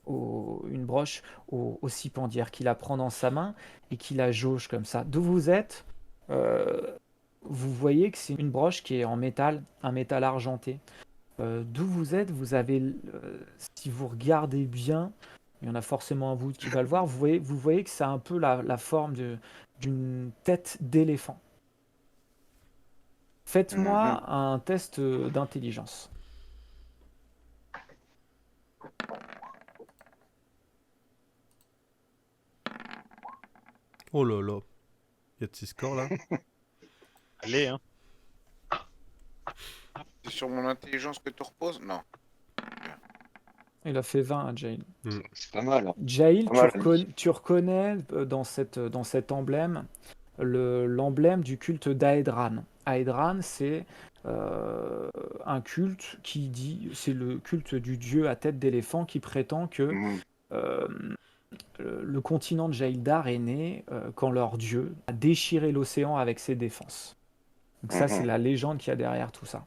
A: une broche au cipandière, qui la prend dans sa main et qui la jauge comme ça. D'où vous êtes, euh, vous voyez que c'est une broche qui est en métal, un métal argenté. D'où vous êtes, vous avez, si vous regardez bien, il y en a forcément un vous qui va le voir, vous voyez que ça a un peu la forme d'une tête d'éléphant.
B: Mhm.
A: Faites-moi un test d'intelligence.
D: Oh là là. Il y a de ces scores là.
C: Allez, hein.
E: C'est sur mon intelligence que tu reposes? Non.
A: Il a fait 20 à Jail.
B: C'est pas mal.
A: Jail,
B: Pas mal, Annie.
A: tu reconnais dans cet emblème l'emblème du culte d'Aedran. Aedran, c'est un culte c'est le culte du dieu à tête d'éléphant qui prétend que
B: Mhm.
A: euh, le continent de Jaildar est né quand leur dieu a déchiré l'océan avec ses défenses. Donc ça, c'est
B: Mhm.
A: la légende qu'il y a derrière tout ça.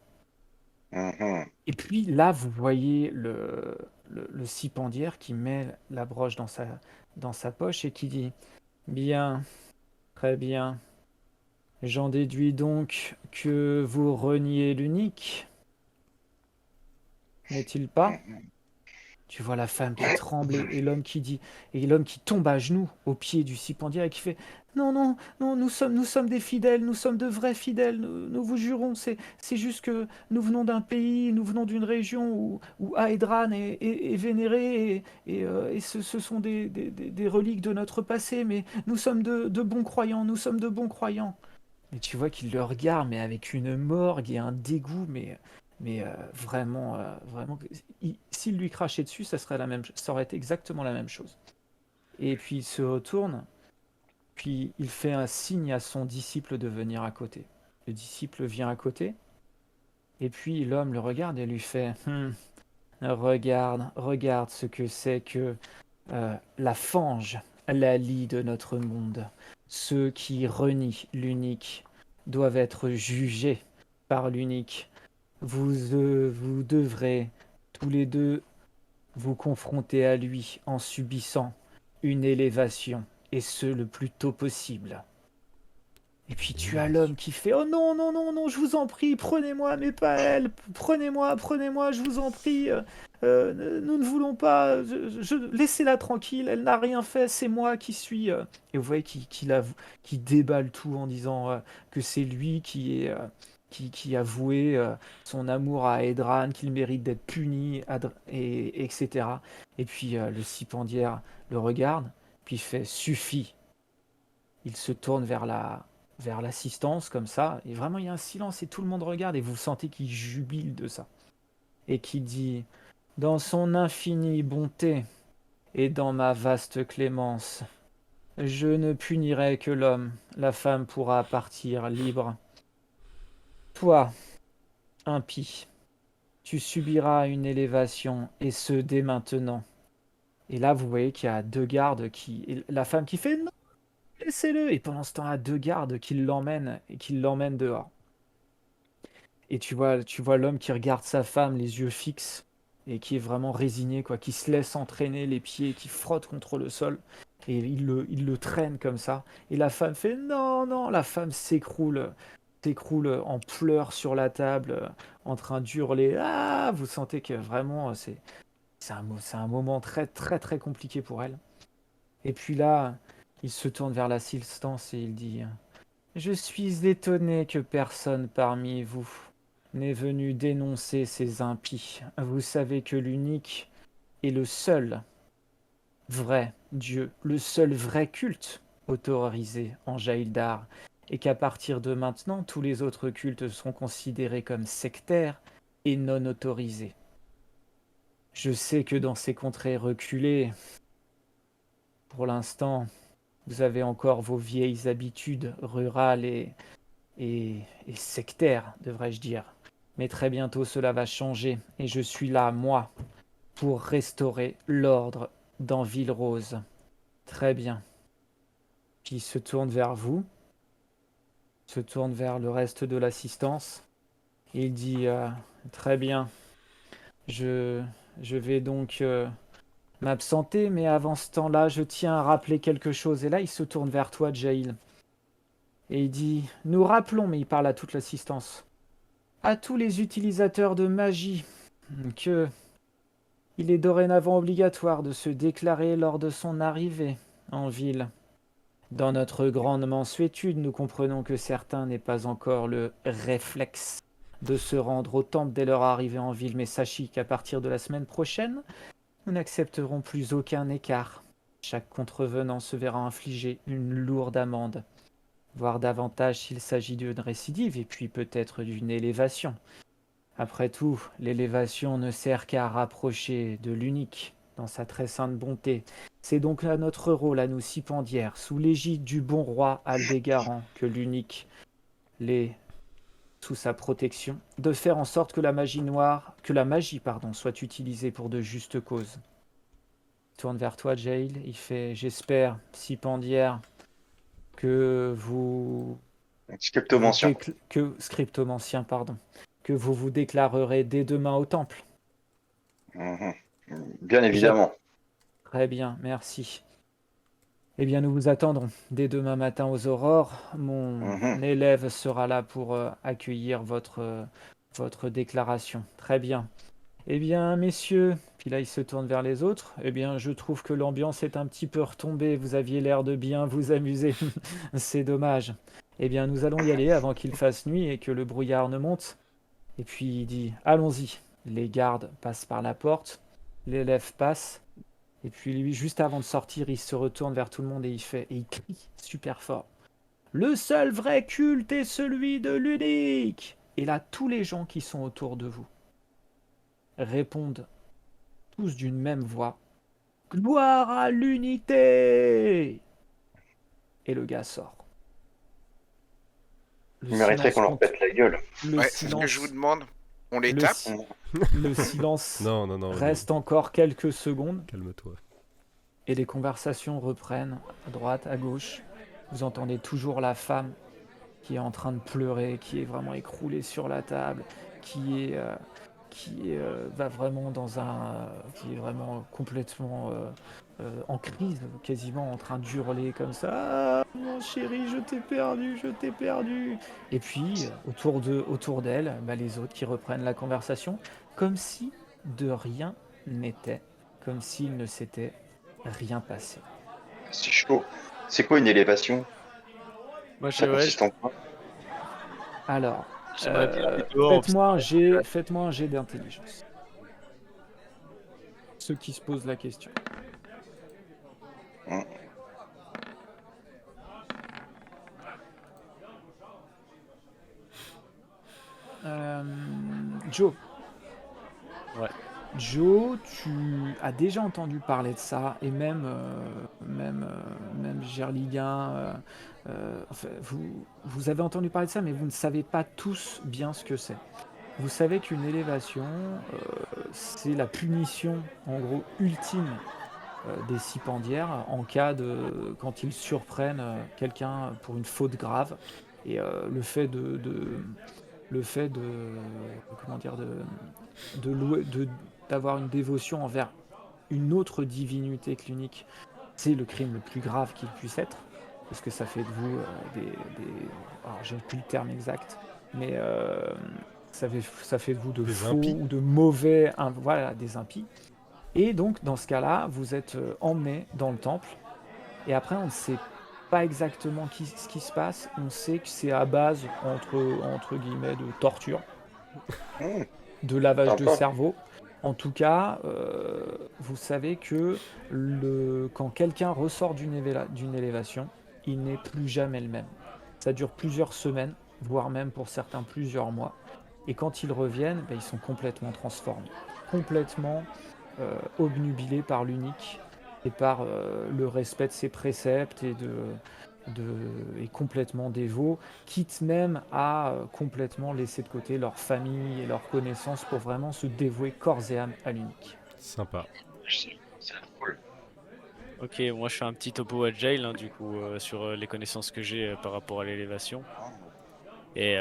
B: Mhm.
A: Et puis là, vous voyez le cipandière qui met la broche dans sa poche et qui dit: Bien, très bien. J'en déduis donc que vous reniez l'unique, n'est-il pas?
B: Mhm.
A: Tu vois la femme qui tremble et l'homme qui tombe à genoux au pied du cipandière et qui fait non, non, non, nous sommes des fidèles, nous sommes de vrais fidèles, nous vous jurons, c'est juste que nous venons d'un pays, nous venons d'une région où Aedran est vénéré et ce sont des reliques de notre passé, mais nous sommes de bons croyants, nous sommes de bons croyants. Et tu vois qu'il le regarde, mais avec une morgue et un dégoût, mais vraiment, vraiment, s'il lui crachait dessus, ça aurait été exactement la même chose. Et puis il se retourne, puis il fait un signe à son disciple de venir à côté. Le disciple vient à côté, et puis l'homme le regarde et lui fait regarde ce que c'est que la fange, la lie de notre monde. Ceux qui renient l'unique doivent être jugés par l'unique. Vous devrez tous les deux vous confronter à lui en subissant une élévation, et ce le plus tôt possible. Et puis tu as l'homme qui fait oh non, non, non, non, je vous en prie, prenez-moi, mais pas elle, prenez-moi, je vous en prie, nous ne voulons pas, laissez-la tranquille, elle n'a rien fait, c'est moi qui suis. Et vous voyez qu'il déballe tout en disant que c'est lui qui a voué son amour à Edran, qu'il mérite d'être puni, etc. Et puis le cipandière le regarde, puis il fait suffit. Il se tourne vers l'assistance comme ça, et vraiment il y a un silence et tout le monde regarde et vous sentez qu'il jubile de ça. Et qui dit, dans son infinie bonté et dans ma vaste clémence, je ne punirai que l'homme, la femme pourra partir libre. Toi, impie, tu subiras une élévation, et ce dès maintenant. Et là vous voyez qu'il y a deux gardes et la femme qui fait non, laissez-le, et pendant ce temps-là, deux gardes qui l'emmènent dehors. Et tu vois l'homme qui regarde sa femme, les yeux fixes, et qui est vraiment résigné, quoi, qui se laisse entraîner les pieds, qui frotte contre le sol, et il le traîne comme ça. Et la femme fait non, non, la femme s'écroule en pleurs sur la table, en train d'hurler. Ah, vous sentez que vraiment, c'est un moment très, très, très compliqué pour elle. Et puis là, il se tourne vers l'assistance et il dit je suis étonné que personne parmi vous n'est venu dénoncer ces impies. Vous savez que l'unique est le seul vrai Dieu, le seul vrai culte autorisé en Jaildar, et qu'à partir de maintenant, tous les autres cultes seront considérés comme sectaires et non autorisés. Je sais que dans ces contrées reculées, pour l'instant, vous avez encore vos vieilles habitudes rurales et sectaires, devrais-je dire. Mais très bientôt cela va changer, et je suis là, moi, pour restaurer l'ordre dans Ville-Rose. Très bien. Puis il se tourne vers vous, se tourne vers le reste de l'assistance, et il dit très bien, je, je vais donc m'absenter, mais avant ce temps-là, je tiens à rappeler quelque chose. Et là, il se tourne vers toi, Jail. Et il dit, nous rappelons, mais il parle à toute l'assistance, à tous les utilisateurs de magie, que il est dorénavant obligatoire de se déclarer lors de son arrivée en ville. Dans notre grande mansuétude, nous comprenons que certains n'aient pas encore le réflexe de se rendre au temple dès leur arrivée en ville, mais sachez qu'à partir de la semaine prochaine, nous n'accepterons plus aucun écart. Chaque contrevenant se verra infliger une lourde amende, voire davantage s'il s'agit d'une récidive, et puis peut-être d'une élévation. Après tout, l'élévation ne sert qu'à rapprocher de l'unique dans sa très sainte bonté. C'est donc là notre rôle à nous cipandières, sous l'égide du bon roi Aldégaran, que l'unique l'est sous sa protection, de faire en sorte que la magie soit utilisée pour de justes causes. Il tourne vers toi, Jail, il fait j'espère, cipandière, que
B: Scriptomancien.
A: scriptomancien, pardon, que vous déclarerez dès demain au temple.
B: Mhm. Bien évidemment.
A: Très bien, merci. Eh bien, nous vous attendrons dès demain matin aux aurores. Mon élève sera là pour accueillir votre déclaration. Très bien. Eh bien, messieurs, puis là il se tourne vers les autres, eh bien, je trouve que l'ambiance est un petit peu retombée, vous aviez l'air de bien vous amuser, c'est dommage. Eh bien, nous allons y aller avant qu'il fasse nuit et que le brouillard ne monte. Et puis il dit, allons-y. Les gardes passent par la porte, l'élève passe, et puis lui, juste avant de sortir, il se retourne vers tout le monde et il crie super fort. Le seul vrai culte est celui de l'unique. Et là, tous les gens qui sont autour de vous répondent tous d'une même voix. Gloire à l'unité! Et le gars sort. Le
B: Il mériterait
A: silence
B: qu'on leur
A: compte.
B: pète la gueule.
A: Le
E: Ouais, c'est ce que je vous
A: silence,
E: demande. On les
A: le,
E: tape.
A: si- le silence
D: Non, non, non.
A: reste encore quelques secondes
D: Calme-toi.
A: et les conversations reprennent à droite, à gauche. Vous entendez toujours la femme qui est en train de pleurer, qui est vraiment écroulée sur la table, qui va vraiment qui est vraiment complètement en crise, quasiment en train d'hurler comme ça. Ah, mon chéri, je t'ai perdu, je t'ai perdu. Et puis autour d'elle, les autres qui reprennent la conversation, comme si de rien n'était, comme s'il ne s'était rien passé.
B: C'est chaud. C'est quoi une élévation?
C: Moi,
B: Ça
C: ouais,
B: consiste en quoi?
A: Alors,
C: j'aimerais bien aller dehors
A: faites-moi un jet d'intelligence. Ceux qui se posent la question.
B: Hum.
A: Joe.
C: Ouais.
A: Joe, tu as déjà entendu parler de ça, et même Gerliguin, enfin, vous avez entendu parler de ça, mais vous ne savez pas tous bien ce que c'est. Vous savez qu'une élévation, c'est la punition, en gros, ultime des cipandières en cas de quand ils surprennent quelqu'un pour une faute grave. Et le fait de comment dire d'avoir une dévotion envers une autre divinité clinique, c'est le crime le plus grave qu'il puisse être, parce que ça fait de vous alors j'ai plus le terme exact, mais ça fait de vous de
D: Des
A: faux
D: impies.
A: ou de mauvais, voilà, des impies. Et donc dans ce cas-là, vous êtes emmené dans le temple, et après on ne sait pas exactement ce qui se passe, on sait que c'est à base entre guillemets de torture,
B: Hum,
A: de lavage de
B: Sympa.
A: cerveau. En tout cas, vous savez que quand quelqu'un ressort d'une élévation, il n'est plus jamais le même. Ça dure plusieurs semaines, voire même pour certains plusieurs mois. Et quand ils reviennent, ils sont complètement transformés, complètement obnubilés par l'unique et par le respect de ses préceptes et complètement dévots, quitte même à complètement laisser de côté leur famille et leurs connaissances pour vraiment se dévouer corps et âme à l'unique.
D: Sympa.
B: C'est cool.
C: Ok, moi je fais un petit topo agile du coup sur les connaissances que j'ai par rapport à l'élévation. Et,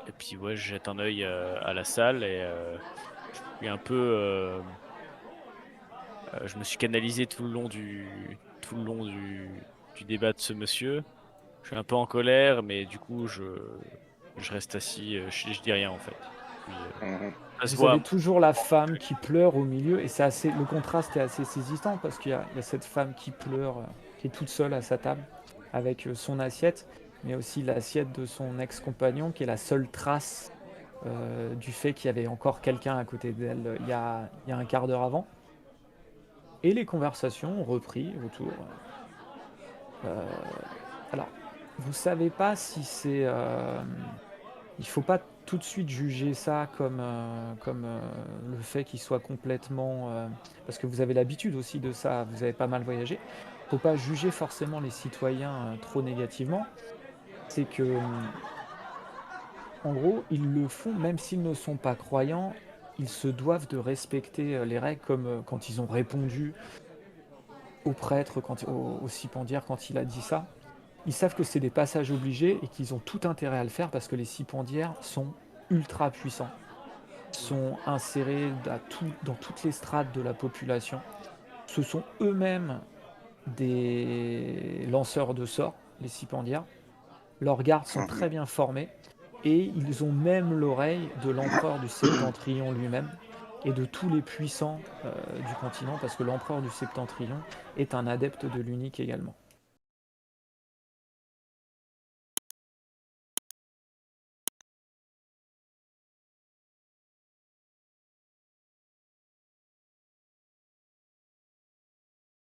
C: et puis ouais, je jette un œil à la salle et je suis un peu. Je me suis canalisé tout le long du débat de ce monsieur. Je suis un peu en colère, mais du coup je reste assis, je dis rien en fait. Puis,
B: Hum,
C: ça se
A: Vous
C: voit.
A: avez toujours la femme qui pleure au milieu, et le contraste est assez saisissant parce qu'il y a cette femme qui pleure, qui est toute seule à sa table, avec son assiette, mais aussi l'assiette de son ex-compagnon, qui est la seule trace du fait qu'il y avait encore quelqu'un à côté d'elle il y a un quart d'heure avant. Et les conversations ont repris autour. Euh, alors, vous savez pas si c'est... il faut pas tout de suite juger ça comme le fait qu'il soit complètement... parce que vous avez l'habitude aussi de ça, vous avez pas mal voyagé. Faut pas juger forcément les citoyens trop négativement. C'est que, en gros, ils le font, même s'ils ne sont pas croyants, ils se doivent de respecter les règles, comme quand ils ont répondu au prêtre, au cipandière, quand il a dit ça. Ils savent que c'est des passages obligés et qu'ils ont tout intérêt à le faire parce que les cipandières sont ultra puissants, sont insérés dans toutes les strates de la population. Ce sont eux-mêmes des lanceurs de sorts, les cipandières. Leurs gardes sont très bien formés Et ils ont même l'oreille de l'empereur du Septentrion lui-même et de tous les puissants du continent, parce que l'empereur du Septentrion est un adepte de l'unique également.